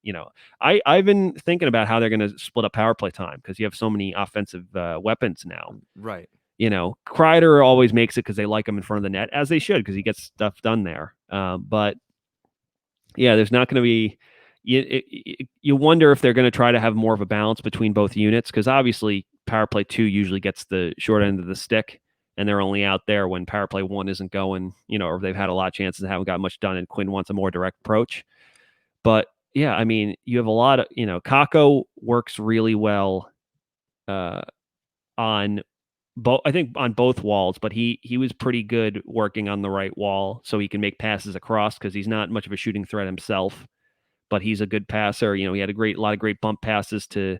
I've been thinking about how they're going to split up power play time because you have so many offensive weapons now. Right. Kreider always makes it because they like him in front of the net, as they should, because he gets stuff done there. But yeah, there's not going to be. You wonder if they're going to try to have more of a balance between both units because obviously power play 2 usually gets the short end of the stick, and they're only out there when power play 1 isn't going, or they've had a lot of chances and haven't got much done, and Quinn wants a more direct approach. But yeah, I mean, you have a lot of, Kakko works really well on both. I think on both walls, but he was pretty good working on the right wall, so he can make passes across because he's not much of a shooting threat himself, but he's a good passer. He had a lot of great bump passes to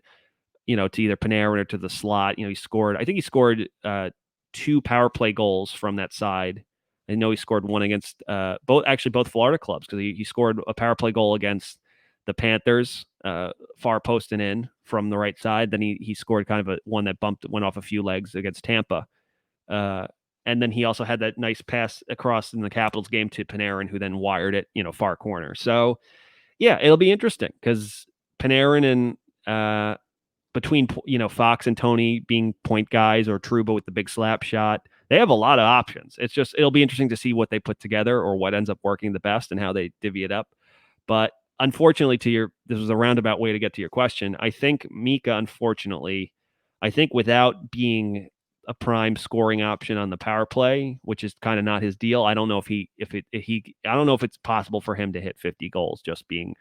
either Panarin or to the slot. He scored. I think he scored 2 power play goals from that side. I know he scored one against both Florida clubs because he scored a power play goal against the Panthers, far post and in from the right side. Then he scored kind of one that went off a few legs against Tampa. And then he also had that nice pass across in the Capitals game to Panarin, who then wired it, far corner. So yeah, it'll be interesting because Panarin and between Fox and Tony being point guys or Trouba with the big slap shot, they have a lot of options. It'll be interesting to see what they put together or what ends up working the best and how they divvy it up. But unfortunately, this was a roundabout way to get to your question. I think Mika, unfortunately, without being a prime scoring option on the power play, which is kind of not his deal, I don't know I don't know if it's possible for him to hit 50 goals just being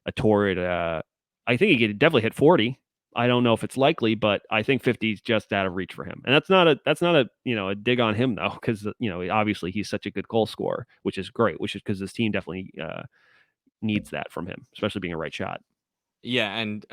a torrid. I think he could definitely hit 40. I don't know if it's likely, but I think 50 is just out of reach for him. And that's not a a dig on him though, because obviously he's such a good goal scorer, which is great, which is because this team definitely needs that from him, especially being a right shot. Yeah, and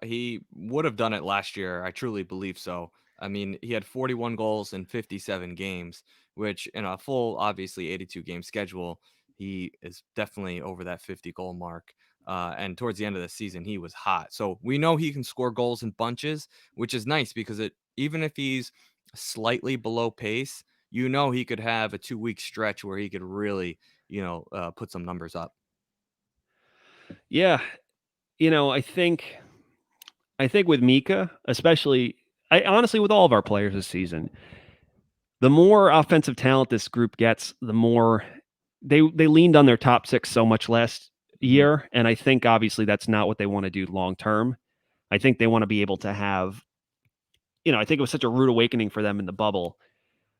he would have done it last year. I truly believe so. I mean, he had 41 goals in 57 games, which in a full, obviously 82 game schedule, he is definitely over that 50 goal mark. And towards the end of the season, he was hot. So we know he can score goals in bunches, which is nice because even if he's slightly below pace, he could have a 2-week stretch where he could really, put some numbers up. Yeah, I think with Mika, especially, I honestly with all of our players this season, the more offensive talent this group gets, the more they leaned on their top 6 so much year, and I think obviously that's not what they want to do long term. I think they want to be able to have, I think it was such a rude awakening for them in the bubble,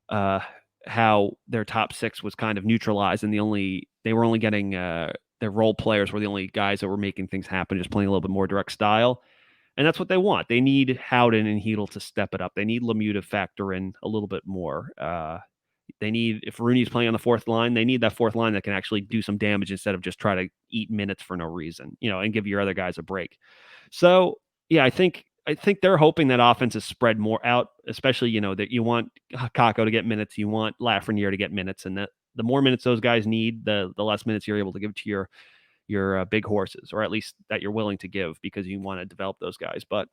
uh, how their top six was kind of neutralized, and they were only getting their role players were the only guys that were making things happen, just playing a little bit more direct style. And that's what they want. They need Howden and Hedel to step it up. They need Lemieux to factor in a little bit more. They need, if Rooney's playing on the fourth line, they need that fourth line that can actually do some damage instead of just try to eat minutes for no reason, and give your other guys a break. So yeah, I think they're hoping that offense is spread more out, especially, that you want Kakko to get minutes, you want Lafreniere to get minutes, and that the more minutes those guys need, the less minutes you're able to give to your big horses, or at least that you're willing to give because you want to develop those guys. But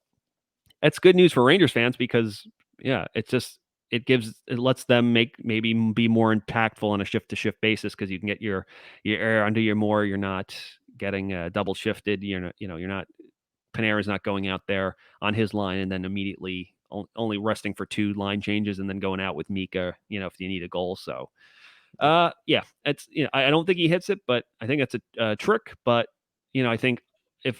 that's good news for Rangers fans because yeah, it lets them maybe be more impactful on a shift to shift basis because you can get your air under your more. You're not getting double shifted. You're not Panera's not going out there on his line and then immediately only resting for two line changes and then going out with Mika, if you need a goal. So Yeah. yeah, it's I don't think he hits it, but I think it's a trick. But I think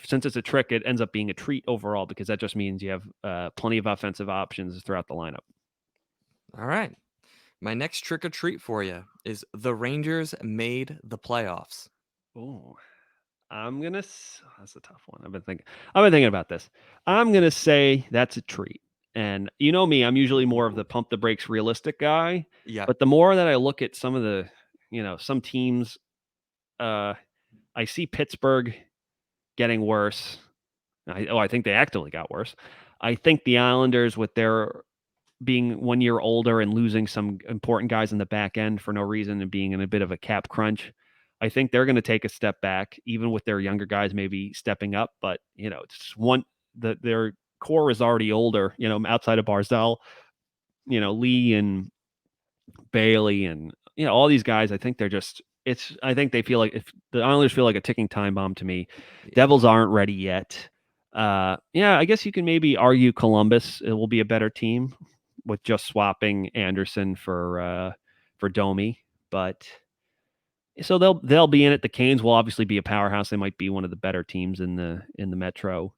since it's a trick, it ends up being a treat overall because that just means you have plenty of offensive options throughout the lineup. All right. My next trick or treat for you is the Rangers made the playoffs. Oh, that's a tough one. I've been thinking about this. I'm gonna say that's a treat. And you know me, I'm usually more of the pump the brakes realistic guy. Yeah. But the more that I look at some of the, some teams, uh, I see Pittsburgh getting worse. I think they actively got worse. I think the Islanders, with their being 1 year older and losing some important guys in the back end for no reason and being in a bit of a cap crunch, I think they're going to take a step back, even with their younger guys maybe stepping up. But it's their core is already older. Outside of Barzell, Lee and Bailey and all these guys. I think they're just. I think they feel like if the Islanders feel like a ticking time bomb to me. Yeah. Devils aren't ready yet. Yeah, I guess you can maybe argue Columbus it will be a better team with just swapping Anderson for Domi, but so they'll be in it. The Canes will obviously be a powerhouse. They might be one of the better teams in the Metro.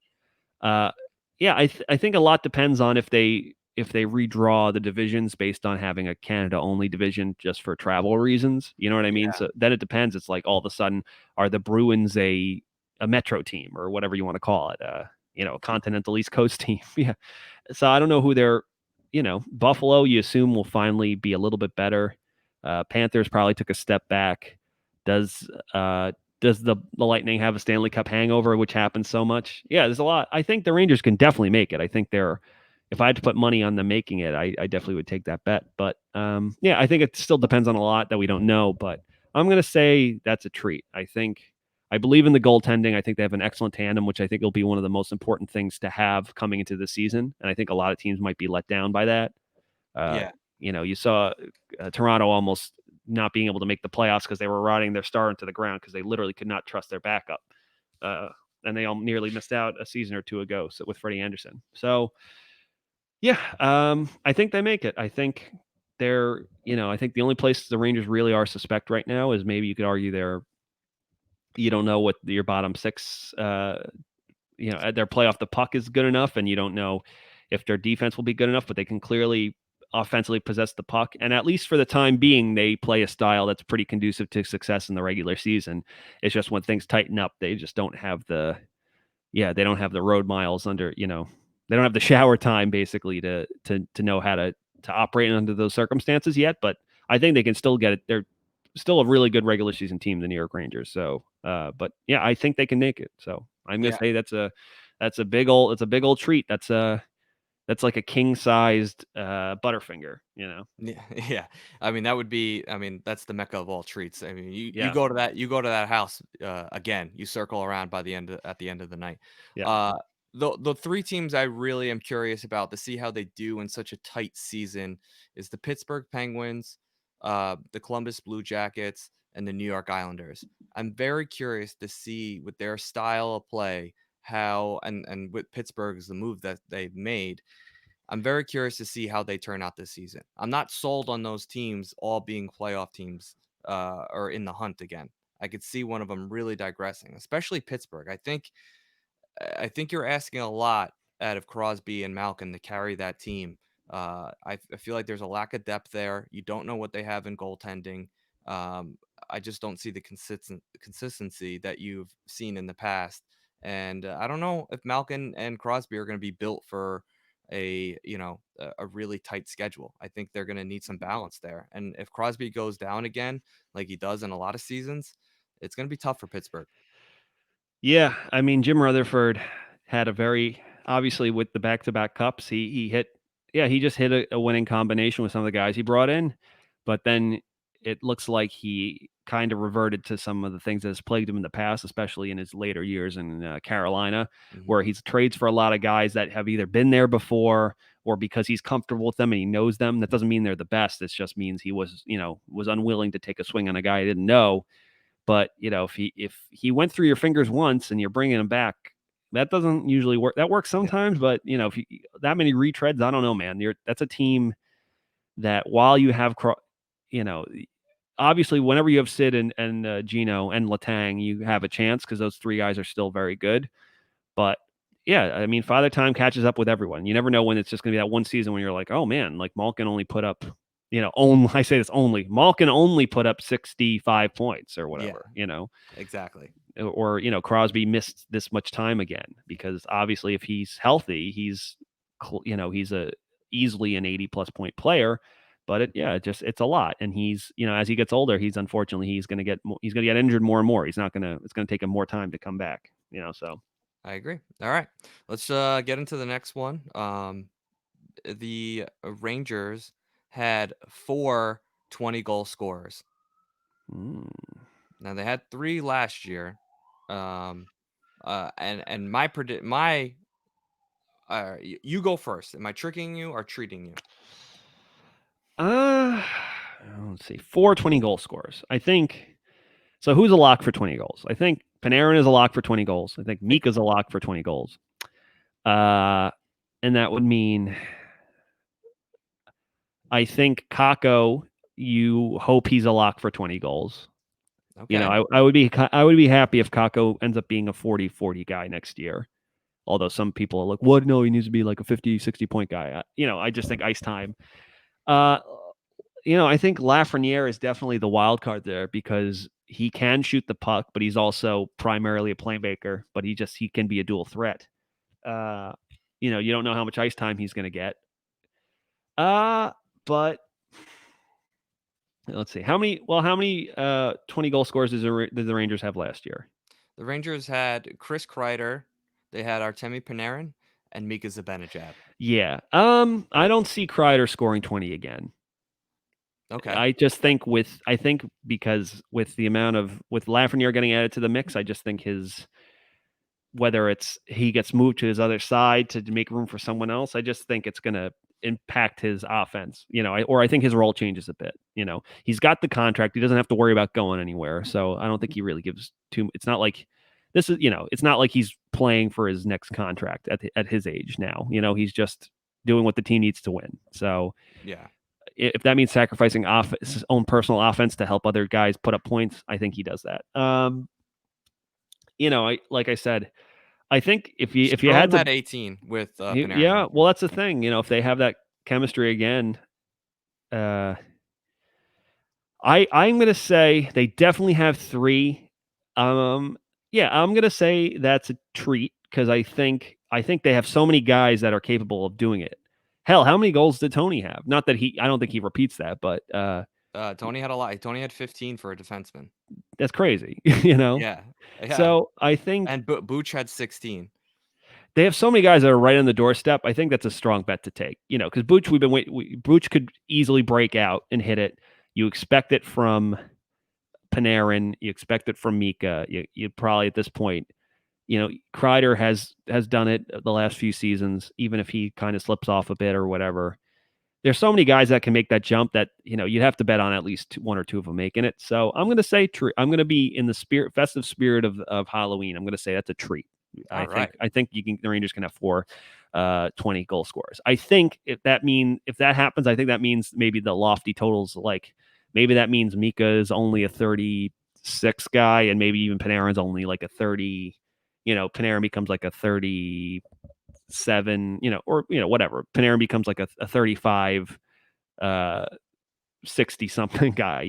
Uh, yeah, I think a lot depends on if they redraw the divisions based on having a Canada only division just for travel reasons. You know what I mean? Yeah. So then it depends. It's like all of a sudden, are the Bruins a Metro team or whatever you want to call it? A continental East Coast team. Yeah. So I don't know who they're. Buffalo. You assume will finally be a little bit better. Panthers probably took a step back. Does the Lightning have a Stanley Cup hangover, which happens so much? Yeah, there's a lot. I think the Rangers can definitely make it. I think if I had to put money on them making it, I definitely would take that bet. But yeah, I think it still depends on a lot that we don't know. But I'm going to say that's a treat. I believe in the goaltending. I think they have an excellent tandem, which I think will be one of the most important things to have coming into the season. And I think a lot of teams might be let down by that. Uh, Yeah. you saw Toronto almost not being able to make the playoffs because they were riding their star into the ground because they literally could not trust their backup. And they all nearly missed out a season or two ago with Freddie Anderson. So, yeah, I think they make it. I think I think the only place the Rangers really are suspect right now is maybe you could argue you don't know what your bottom six, their play off the puck is good enough, and you don't know if their defense will be good enough, but they can clearly offensively possess the puck. And at least for the time being, they play a style that's pretty conducive to success in the regular season. It's just when things tighten up, they just don't have they don't have the road miles they don't have the shower time basically to know how to operate under those circumstances yet. But I think they can still get it. They're still a really good regular season team, the New York Rangers. So, but yeah, I think they can make it. So I'm gonna Yeah. say that's a big old treat. That's like a king sized Butterfinger. Yeah, yeah. I mean, that would be I mean, that's the mecca of all treats. I mean, you Yeah, go to that house, again, you circle around at the end of the night. yeah, Uh, the 3 teams I really am curious about to see how they do in such a tight season is the Pittsburgh Penguins, the Columbus Blue Jackets, and the New York Islanders. I'm very curious to see with their style of play how and with Pittsburgh's the move that they've made, I'm very curious to see how they turn out this season. I'm not sold on those teams all being playoff teams or in the hunt again. I could see one of them really digressing, especially Pittsburgh. I think you're asking a lot out of Crosby and Malkin to carry that team. I feel like there's a lack of depth there. You don't know what they have in goaltending. I just don't see the consistency that you've seen in the past. And I don't know if Malkin and Crosby are going to be built for a really tight schedule. I think they're going to need some balance there. And if Crosby goes down again, like he does in a lot of seasons, it's going to be tough for Pittsburgh. Yeah, I mean Jim Rutherford had a very obviously with the back-to-back cups, he hit he just hit a winning combination with some of the guys he brought in, but then it looks like he kind of reverted to some of the things that has plagued him in the past, especially in his later years in Carolina, where he's trades for a lot of guys that have either been there before or because he's comfortable with them and he knows them. That doesn't mean they're the best. It just means he was unwilling to take a swing on a guy he didn't know. But if he went through your fingers once and you're bringing him back, that doesn't usually work. That works sometimes, but if you that many retreads, I don't know, man. That's a team that while you have, obviously whenever you have Sid and Gino and Letang, you have a chance because those three guys are still very good. But yeah, I mean, Father Time catches up with everyone. You never know when it's just going to be that one season when you're like, oh man, like Malkin only put up, only I say this only Malkin only put up 65 points or whatever, Exactly. or Crosby missed this much time again because obviously if he's healthy, he's a easily an 80+ point player. But it's a lot, and he's as he gets older, he's going to get injured more and more. It's going to take him more time to come back. So. I agree. All right. Let's get into the next one. The Rangers had 4 20-goal scorers. Mm. Now they had 3 last year. And you go first. Am I tricking you or treating you? Let's see. 4 20-goal scorers. I think so. Who's a lock for 20 goals? I think Panarin is a lock for 20 goals. I think Mika's a lock for 20 goals. And that would mean I think Kakko, you hope he's a lock for 20 goals. Okay. I would be happy if Kakko ends up being a 40-40 guy next year. Although some people are like, what? No, he needs to be like a 50, 60 point guy. I just think ice time. I think Lafreniere is definitely the wild card there because he can shoot the puck, but he's also primarily a playmaker, but he can be a dual threat. You don't know how much ice time he's going to get. But let's see. How many 20-goal scores did the Rangers have last year? The Rangers had Chris Kreider, they had Artemi Panarin, and Mika Zibanejad. Yeah. I don't see Kreider scoring 20 again. Okay. I just think because with Lafreniere getting added to the mix, I just think whether it's he gets moved to his other side to make room for someone else, I just think it's going to impact his offense, or I think his role changes a bit. He's got the contract. He doesn't have to worry about going anywhere. So I don't think he really gives it's not like this is, it's not like he's playing for his next contract at his age now. He's just doing what the team needs to win. So yeah. If that means sacrificing his own personal offense to help other guys put up points, I think he does that. Like I said, I think if you had 18 with Panarin. well, that's the thing. If they have that chemistry again, I'm gonna say they definitely have 3. I'm gonna say that's a treat because I think they have so many guys that are capable of doing it. Hell, how many goals did Tony have? Not that I don't think he repeats that, but Tony had a lot. Tony had 15 for a defenseman. That's crazy, Yeah. So I think and Booch had 16. They have so many guys that are right on the doorstep. I think that's a strong bet to take. Because Booch, Booch could easily break out and hit it. You expect it from Panarin. You expect it from Mika. You probably at this point, Kreider has done it the last few seasons, even if he kind of slips off a bit or whatever. There's so many guys that can make that jump that you'd have to bet on at least 1 or 2 of them making it. So I'm going to say I'm going to be in the festive spirit of Halloween. I'm going to say that's a treat. I think the Rangers can have 4 20-goal scorers. I think if that happens, I think that means maybe the lofty totals, like maybe that means Mika is only a 30 36 guy, and maybe even Panarin's only like a 30. Panarin becomes like a 37. Or whatever. Panarin becomes like a 35, 60 something guy.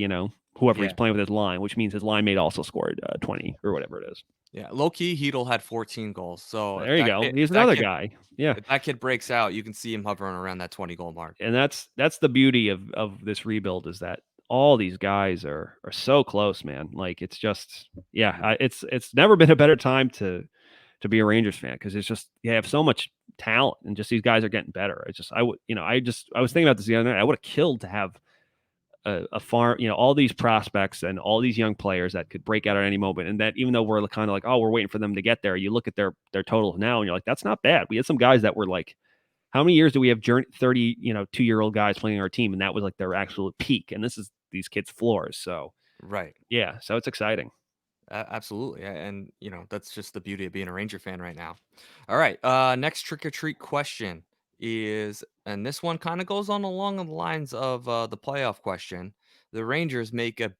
Whoever he's playing with his line, which means his line mate also scored 20 or whatever it is. Yeah, low key, Hedl had 14 goals. So There you go. He's another guy. Yeah. If that kid breaks out, you can see him hovering around that 20 goal mark. And that's the beauty of this rebuild, is that all these guys are so close, man. Like, it's just, it's never been a better time to be a Rangers fan, because it's just, you have so much talent, and just these guys are getting better. I was thinking about this the other night. I would have killed to have a farm, all these prospects and all these young players that could break out at any moment. And that, even though we're kind of like, oh, we're waiting for them to get there, you look at their totals now and you're like, that's not bad. We had some guys that were like, how many years do we have 30, 2-year-old guys playing our team? And that was like their absolute peak. And this is these kids' floors. So, right. Yeah. So it's exciting. Absolutely. And, that's just the beauty of being a Ranger fan right now. All right. Next trick or treat question is, and this one kind of goes on along the lines of the playoff question. The Rangers made a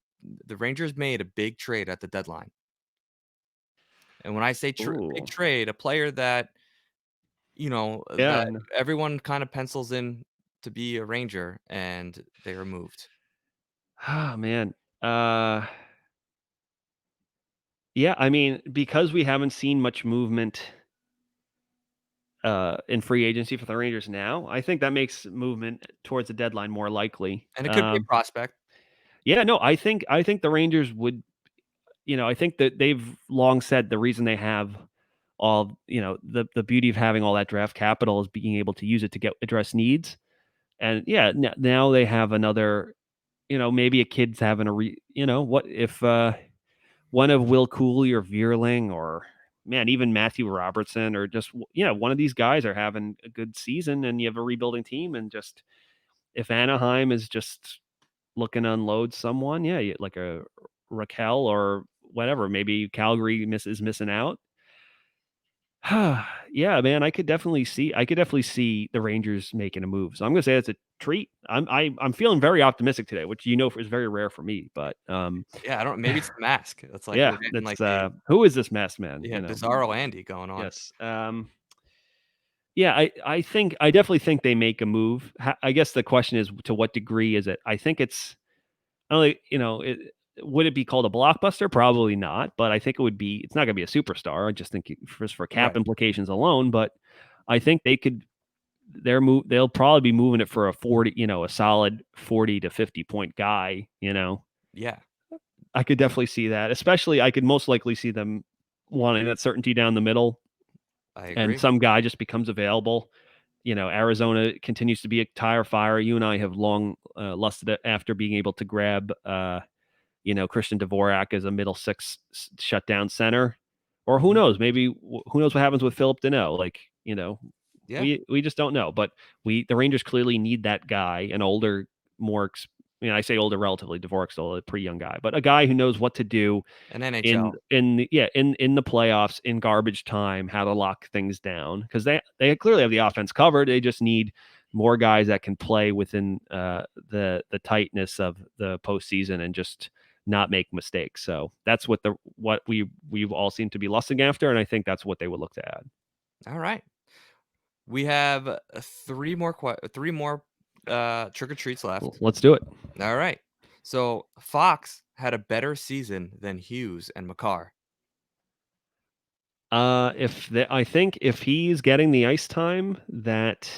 big trade at the deadline. And when I say big trade, a player that, that everyone kind of pencils in to be a Ranger, and they were moved. Oh, man. Yeah, I mean, because we haven't seen much movement in free agency for the Rangers now, I think that makes movement towards the deadline more likely. And it could be a prospect. Yeah, no, I think the Rangers would, I think that they've long said the reason they have all, the beauty of having all that draft capital is being able to use it to address needs. And yeah, now they have another, maybe a kid's having what if one of Will Cooley or Vierling, or man, even Matthew Robertson, or just, one of these guys are having a good season, and you have a rebuilding team. And just, if Anaheim is just looking to unload someone, like a Raquel or whatever, maybe Calgary is missing out. Yeah, man, I could definitely see the Rangers making a move. So I'm gonna say it's a treat. I'm feeling very optimistic today, which is very rare for me. But yeah, I don't. Maybe it's the mask. It's like, yeah, we're getting like who is this mess, man? Yeah, Bizarro Andy going on. Yes. Yeah, I definitely think they make a move. I guess the question is, to what degree is it? I think it's only, would it be called a blockbuster? Probably not, but I think it would be. It's not going to be a superstar. I just think just for cap implications alone. But I think they'll probably be moving it for a 40, a solid 40 to 50 point guy. Yeah, I could definitely see that. Especially, I could most likely see them wanting that certainty down the middle. I agree. And some guy just becomes available. Arizona continues to be a tire fire. You and I have long lusted after being able to grab, Christian Dvorak as a middle six shutdown center, or who knows? Maybe who knows what happens with Philip Deneau? Like, we just don't know. But the Rangers clearly need that guy, an older, more. I say older relatively. Dvorak's still a pretty young guy, but a guy who knows what to do an NHL in the playoffs, in garbage time, how to lock things down, because they clearly have the offense covered. They just need more guys that can play within the tightness of the postseason and just not make mistakes. So that's what we've all seemed to be lusting after, and I think that's what they would look to add. All right, we have three more trick or treats left. Let's do it. All right. So Fox had a better season than Hughes and Makar. I think if he's getting the ice time, that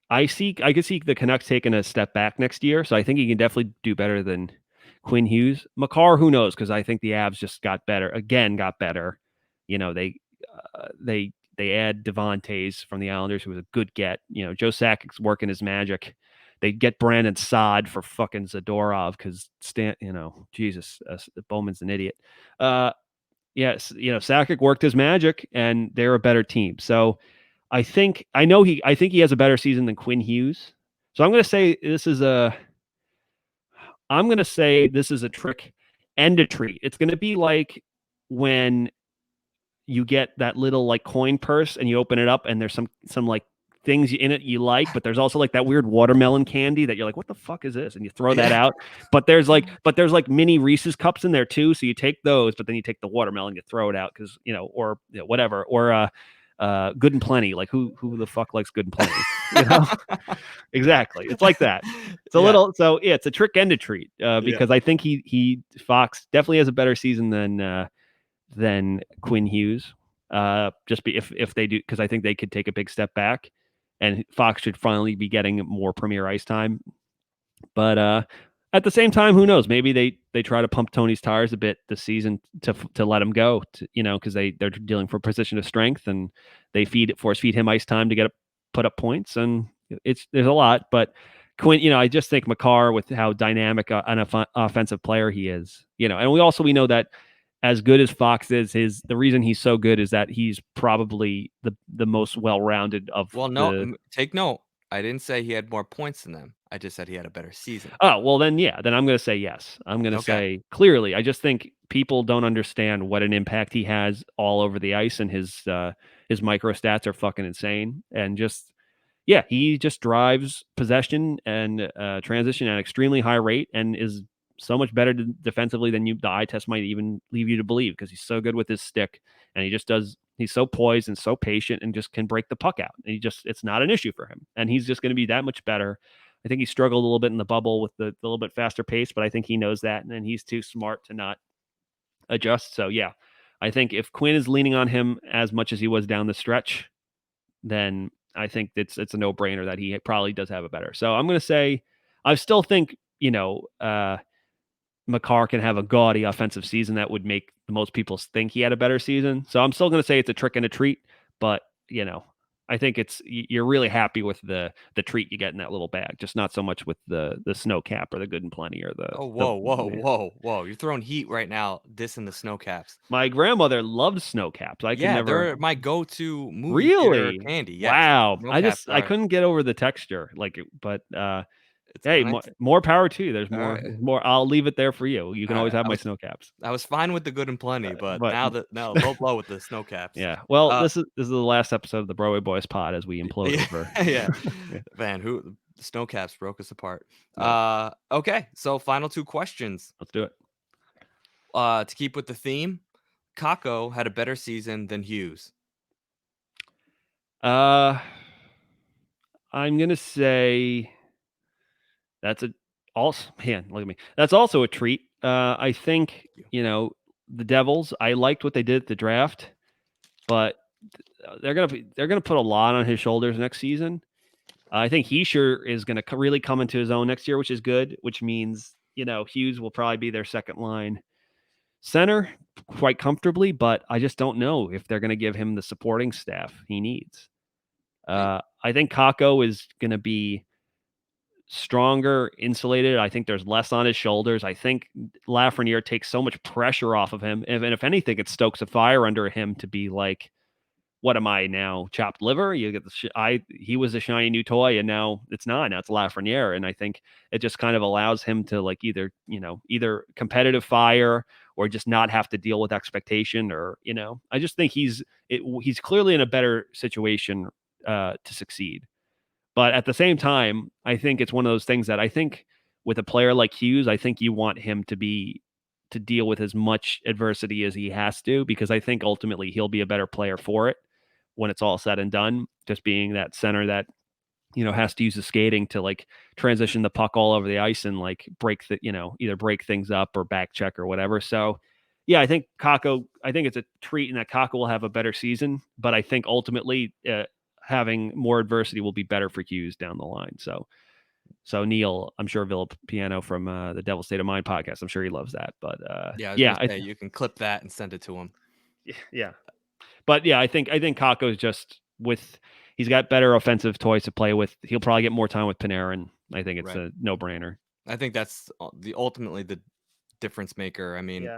I could see the Canucks taking a step back next year. So I think he can definitely do better than Quinn Hughes. Makar, who knows? Because I think the Avs just got better. They add Devontae's from the Islanders, who was a good get. Joe Sakic's working his magic. They get Brandon Saad for fucking Zadorov because Jesus, Bowman's an idiot. Yes, Sakic worked his magic, and they're a better team. So I think he has a better season than Quinn Hughes. So I'm going to say this is a trick and a treat. It's going to be like when you get that little like coin purse and you open it up and there's some like things in it you like, but there's also like that weird watermelon candy that you're like, what the fuck is this? And you throw that out. But there's like mini Reese's cups in there too. So you take those, but then you take the watermelon, you throw it out because or whatever. Or Good and Plenty. Like who the fuck likes Good and Plenty? Exactly. It's like that. It's a little. So yeah, it's a trick and a treat because I think Fox definitely has a better season than Quinn Hughes. If they do, because I think they could take a big step back, and Fox should finally be getting more premier ice time. But at the same time, who knows? Maybe they try to pump Tony's tires a bit this season to let him go. Because they're dealing for position of strength, and they force feed him ice time to put up points, and there's a lot. But Quinn, I just think Makar, with how dynamic an offensive player he is, and we know that as good as Fox is, the reason he's so good is that he's probably the most well-rounded of. Well, no, take note. I didn't say he had more points than them. I just said he had a better season. Oh, well, then I'm going to say yes. I'm going to say clearly. I just think people don't understand what an impact he has all over the ice, and his micro stats are fucking insane. And he just drives possession and transition at an extremely high rate, and is so much better defensively than the eye test might even leave you to believe, because he's so good with his stick, and he's so poised and so patient, and just can break the puck out. And it's not an issue for him, and he's just going to be that much better. I think he struggled a little bit in the bubble with the little bit faster pace, but I think he knows that, and then he's too smart to not adjust. So yeah, I think if Quinn is leaning on him as much as he was down the stretch, then I think it's a no-brainer that he probably does have a better. So I'm going to say, I still think, Makar can have a gaudy offensive season that would make most people think he had a better season. So I'm still going to say it's a trick and a treat, but I think you're really happy with the treat you get in that little bag, just not so much with the snow cap or the Good and Plenty or the. Oh, whoa! You're throwing heat right now. This and the snow caps. My grandmother loved snow caps. They're my go-to movie theater candy. Yes. Wow. I couldn't get over the texture, but. Hey, more power to you. There's more. I'll leave it there for you. You can always have my snow caps. I was fine with the Good and Plenty, but now low blow with the snow caps. Yeah. Well, this is the last episode of the Broadway Boys pod as we implode over. Yeah. Man, the snow caps broke us apart. Okay. So final two questions. Let's do it. To keep with the theme, Kakko had a better season than Hughes. I'm gonna say. That's look at me. That's also a treat. I think, the Devils, I liked what they did at the draft, but they're gonna put a lot on his shoulders next season. I think he sure is gonna really come into his own next year, which is good. Which means Hughes will probably be their second line center quite comfortably, but I just don't know if they're gonna give him the supporting staff he needs. I think Kakko is gonna be stronger, insulated. I think there's less on his shoulders. I think Lafreniere takes so much pressure off of him, and if anything, it stokes a fire under him to be like, "What am I now? Chopped liver?" You get he was a shiny new toy, and now it's not. Now it's Lafreniere, and I think it just kind of allows him to like either competitive fire or just not have to deal with expectation, or I just think he's clearly in a better situation to succeed. But at the same time, I think it's one of those things that I think with a player like Hughes, I think you want him to deal with as much adversity as he has to, because I think ultimately he'll be a better player for it when it's all said and done, just being that center that, has to use the skating to like transition the puck all over the ice and like either break things up or back check or whatever. So yeah, I think it's a treat in that Kakko will have a better season, but I think ultimately, having more adversity will be better for Hughes down the line. So Neil, I'm sure Villa Piano from the Devil State of Mind podcast, I'm sure he loves that. But you can clip that and send it to him. Yeah. But yeah, I think Kakko is just he's got better offensive toys to play with. He'll probably get more time with Panarin. I think it's a no-brainer. I think that's ultimately the difference maker. I mean,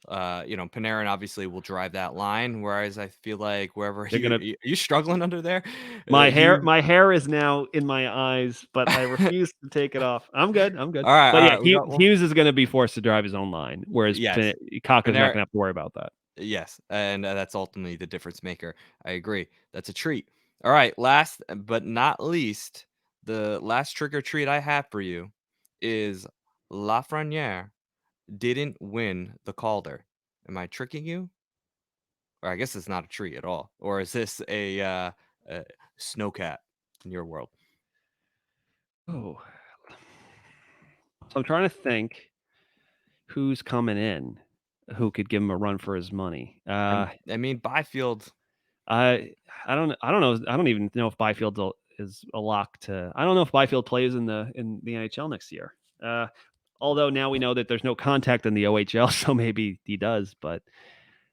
Panarin obviously will drive that line, whereas I feel like wherever are you struggling under there? My hair is now in my eyes, but I refuse to take it off. I'm good. All right. But Hughes is going to be forced to drive his own line, whereas Kakko's not going to have to worry about that. Yes, and that's ultimately the difference maker. I agree. That's a treat. All right, last but not least, the last trick or treat I have for you is Lafreniere didn't win the Calder. Am I tricking you? Or I guess it's not a tree at all. Or is this a snowcat in your world? Oh, so I'm trying to think who's coming in who could give him a run for his money. I mean, Byfield. I don't know. I don't even know if Byfield is a lock to. I don't know if Byfield plays in the NHL next year. Although now we know that there's no contact in the OHL, so maybe he does, but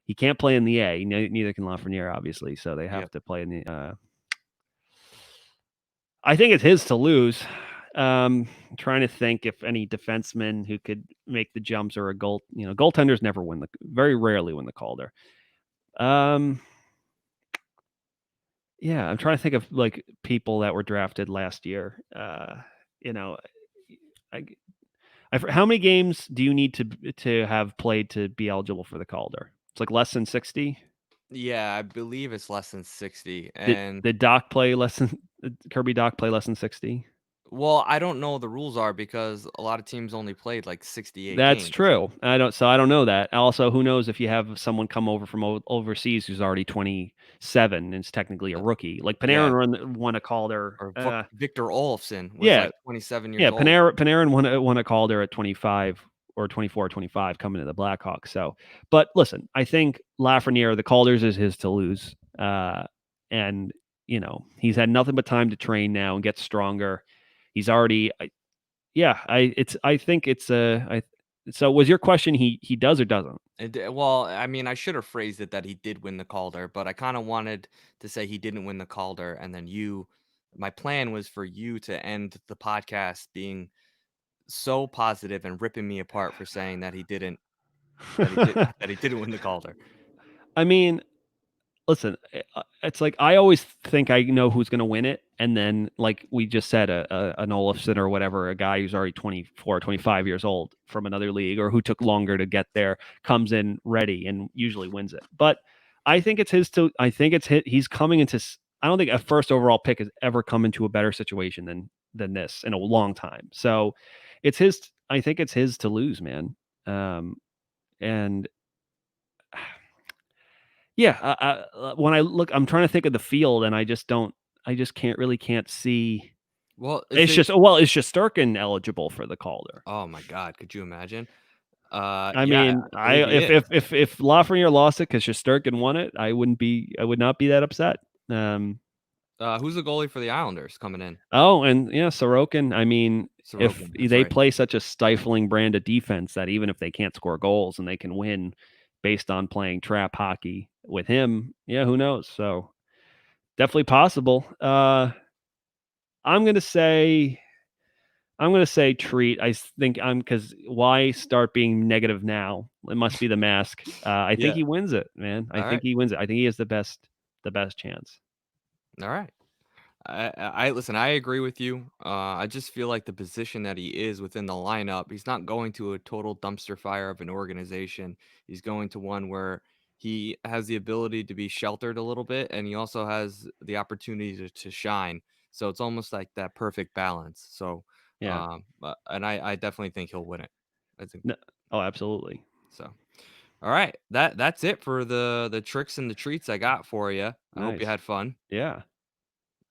he can't play in the A. Neither can Lafreniere, obviously. So they have Yep. to play in the. I think it's his to lose. Trying to think if any defenseman who could make the jumps or a goal. Goaltenders very rarely win the Calder. Yeah, I'm trying to think of like people that were drafted last year. You know, I, how many games do you need to have played to be eligible for the Calder? It's like less than 60. Yeah, I believe it's less than 60. Did And did Doc play less than Kirby Doc play less than 60? well, I don't know what the rules are because a lot of teams only played like 68 That's games. true. I don't know that. Also, who knows if you have someone come over from overseas who's already 27 and is technically a Uh, rookie. Like yeah, Panarin won a Calder. or Victor Olofsson was Yeah, like 27 yeah. years old. Panarin won a Calder at 25 or 24 or 25 coming to the Blackhawks. So, but listen, I think Lafreniere, the Calders is his to lose. And he's had nothing but time to train now and get stronger. He's already, I think it's so was your question he does or doesn't? Well, I mean, I should have phrased it that he did win the Calder, but I kind of wanted to say he didn't win the Calder, and then my plan was for you to end the podcast being so positive and ripping me apart for saying that that he didn't win the Calder. I mean, listen, it's like I always think I know who's going to win it, and then like we just said, an Olofsson or whatever, a guy who's already 24, 25 years old from another league or who took longer to get there comes in ready and usually wins it. But I think it's his to. I think it's hit. He's coming into. I don't think a first overall pick has ever come into a better situation than this in a long time. So it's his. I think it's his to lose, man. And yeah, when I look, I'm trying to think of the field, and I just don't. I just can't see. Well, is It's it? just is Shesterkin eligible for the Calder? Oh my God, could you imagine? I Yeah, mean, I I believe he is. if Lafreniere lost it because Shesterkin won it, I would not be that upset. Who's the goalie for the Islanders coming in? Oh, and yeah, Sorokin. I mean, if Sorokin. That's they right. play such a stifling brand of defense that even if they can't score goals and they can win based on playing trap hockey with him, yeah, who knows? So definitely possible. I'm gonna say treat. I think because why start being negative now? It must be the mask. I think Yeah. he wins it, man. I All think right. he wins it. I think he has the best chance. All right. I listen. I agree with you. I just feel like the position that he is within the lineup, he's not going to a total dumpster fire of an organization. He's going to one where he has the ability to be sheltered a little bit, and he also has the opportunity to shine. So it's almost like that perfect balance. So, Yeah. and I definitely think he'll win it. I think No, oh, absolutely. so. All right, that's it for the tricks and the treats I got for you. I hope you Nice. had fun. Yeah.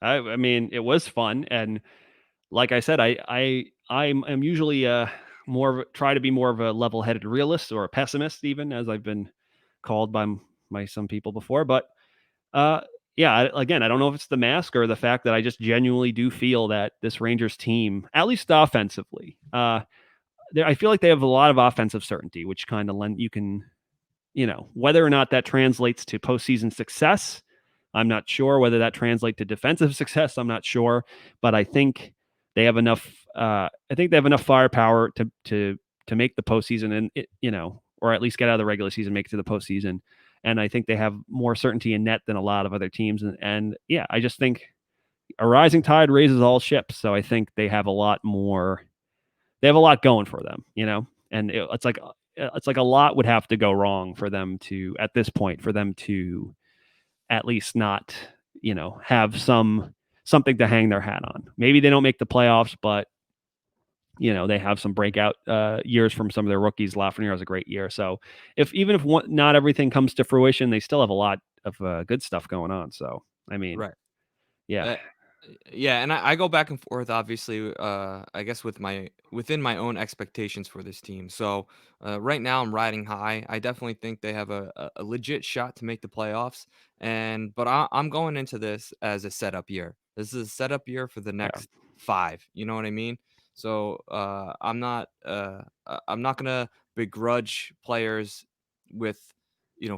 I mean, it was fun, and like I said, I'm usually try to be more of a level-headed realist or a pessimist, even as I've been called by some people before. But Uh, yeah, again, I don't know if it's the mask or the fact that I just genuinely do feel that this Rangers team, at least offensively, I feel like they have a lot of offensive certainty, which kind of you can, whether or not that translates to postseason success, I'm not sure. Whether that translates to defensive success, I'm not sure. But I think they have enough. I think they have enough firepower to make the postseason, and or at least get out of the regular season, make it to the postseason. And I think they have more certainty in net than a lot of other teams. And yeah, I just think a rising tide raises all ships. So I think they have a lot more. They have a lot going for them, and it's like a lot would have to go wrong for them to at this point for them to at least not have something to hang their hat on. Maybe they don't make the playoffs, but they have some breakout years from some of their rookies. Lafreniere has a great year. So even if not everything comes to fruition, they still have a lot of good stuff going on. So, I mean, Right. yeah. Yeah, and I go back and forth, obviously, I guess within my own expectations for this team. So right now I'm riding high. I definitely think they have a legit shot to make the playoffs. But I'm going into this as a setup year. This is a setup year for the Yeah. next 5. You know what I mean? So I'm not gonna begrudge players with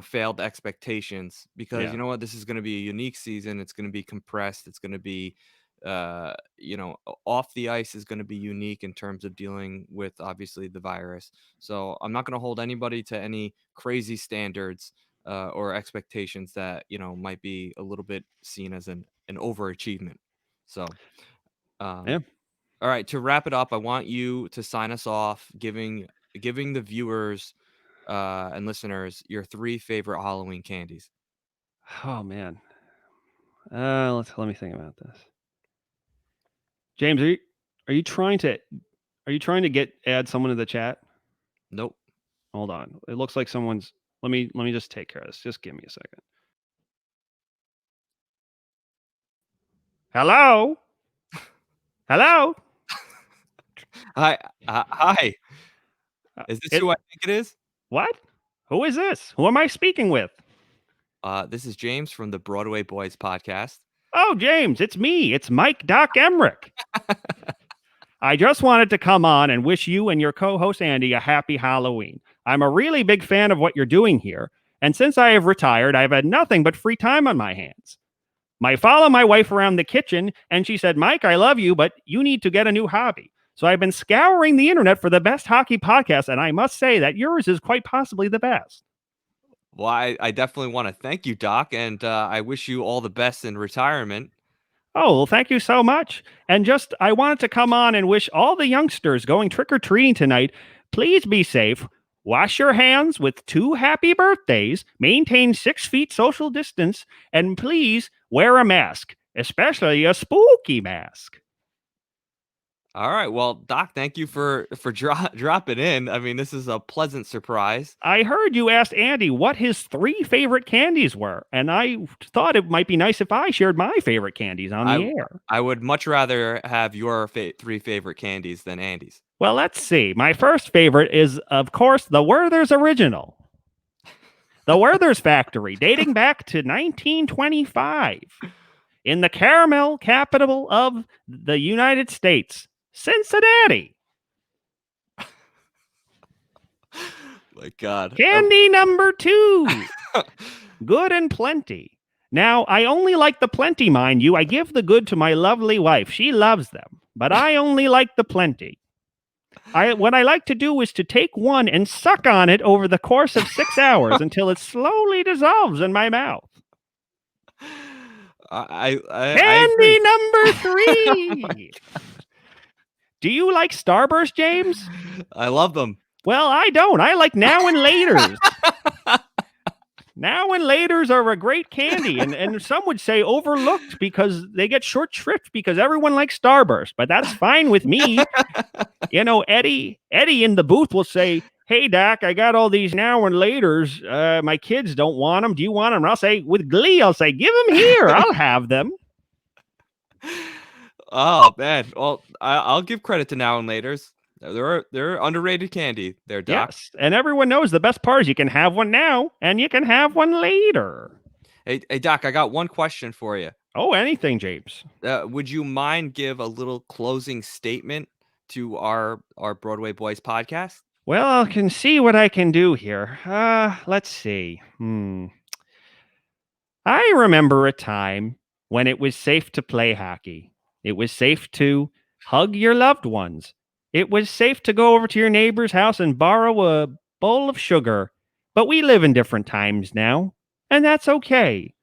failed expectations, because Yeah. this is going to be a unique season. It's going to be compressed. It's going to be off the ice is going to be unique in terms of dealing with, obviously, the virus. So I'm not going to hold anybody to any crazy standards or expectations that might be a little bit seen as an overachievement. So Yeah. all right, to wrap it up, I want you to sign us off, giving the viewers and listeners your 3 favorite Halloween candies. Oh man. Let me think about this. James, are you trying to add someone to the chat? Nope. Hold on. It looks like someone's. Let me just take care of this. Just give me a second. Hello. Hello. Hi. Hi. Is this who I think it is? What? Who is this? Who am I speaking with? This is James from the Broadway Boys podcast. Oh, James, it's me. It's Mike Doc Emrick. I just wanted to come on and wish you and your co-host Andy a happy Halloween. I'm a really big fan of what you're doing here, and since I have retired, I've had nothing but free time on my hands. I follow my wife around the kitchen, and she said, Mike, I love you, but you need to get a new hobby. So I've been scouring the internet for the best hockey podcast, and I must say that yours is quite possibly the best. Well, I definitely want to thank you, Doc, and I wish you all the best in retirement. Oh, well, thank you so much. And I wanted to come on and wish all the youngsters going trick-or-treating tonight, please be safe, wash your hands with 2 happy birthdays, maintain 6 feet social distance, and please wear a mask, especially a spooky mask. All right. Well, Doc, thank you for dropping in. I mean, this is a pleasant surprise. I heard you asked Andy what his 3 favorite candies were, and I thought it might be nice if I shared my favorite candies on the air. I would much rather have your 3 favorite candies than Andy's. Well, let's see. My first favorite is, of course, the Werther's Original. The Werther's Factory, dating back to 1925, in the caramel capital of the United States, Cincinnati. My God. Candy number 2, Good and Plenty. Now, I only like the Plenty, mind you. I give the Good to my lovely wife. She loves them, but I only like the Plenty. What I like to do is to take one and suck on it over the course of 6 hours until it slowly dissolves in my mouth. Candy number 3. Do you like Starburst, James? I love them. Well, I don't. I like Now and Laters. Now and Laters are a great candy, and some would say overlooked because they get short shrift because everyone likes Starburst, but that's fine with me. Eddie in the booth will say, hey, Doc, I got all these Now and Laters. My kids don't want them. Do you want them? And I'll say, with glee, give them here. I'll have them. Oh, man. Well, I'll give credit to Now and Laters. They're underrated candy there, Doc. Yes, and everyone knows the best part is you can have one now and you can have one later. Hey, Doc, I got one question for you. Oh, anything, James. Would you mind give a little closing statement to our Broadway Boys podcast? Well, I can see what I can do here. Let's see. I remember a time when it was safe to play hockey. It was safe to hug your loved ones. It was safe to go over to your neighbor's house and borrow a bowl of sugar. But we live in different times now, and that's okay.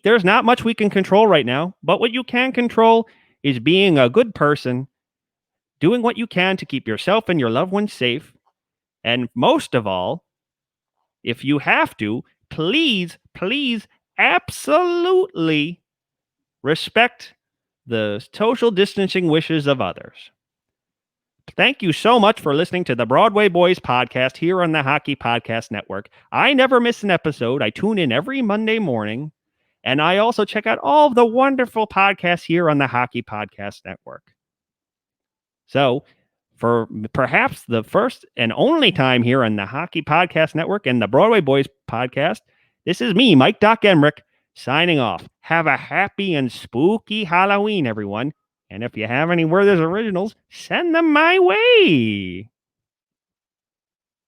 There's not much we can control right now, but what you can control is being a good person, doing what you can to keep yourself and your loved ones safe, and most of all, if you have to, please, absolutely respect the social distancing wishes of others. Thank you so much for listening to the Broadway Boys podcast here on the Hockey Podcast Network. I never miss an episode. I tune in every Monday morning, and I also check out all of the wonderful podcasts here on the Hockey Podcast Network. So, for perhaps the first and only time here on the Hockey Podcast Network and the Broadway Boys podcast, this is me, Mike Doc Emrick, signing off. Have a happy and spooky Halloween, everyone. And if you have any Werther's originals, send them my way.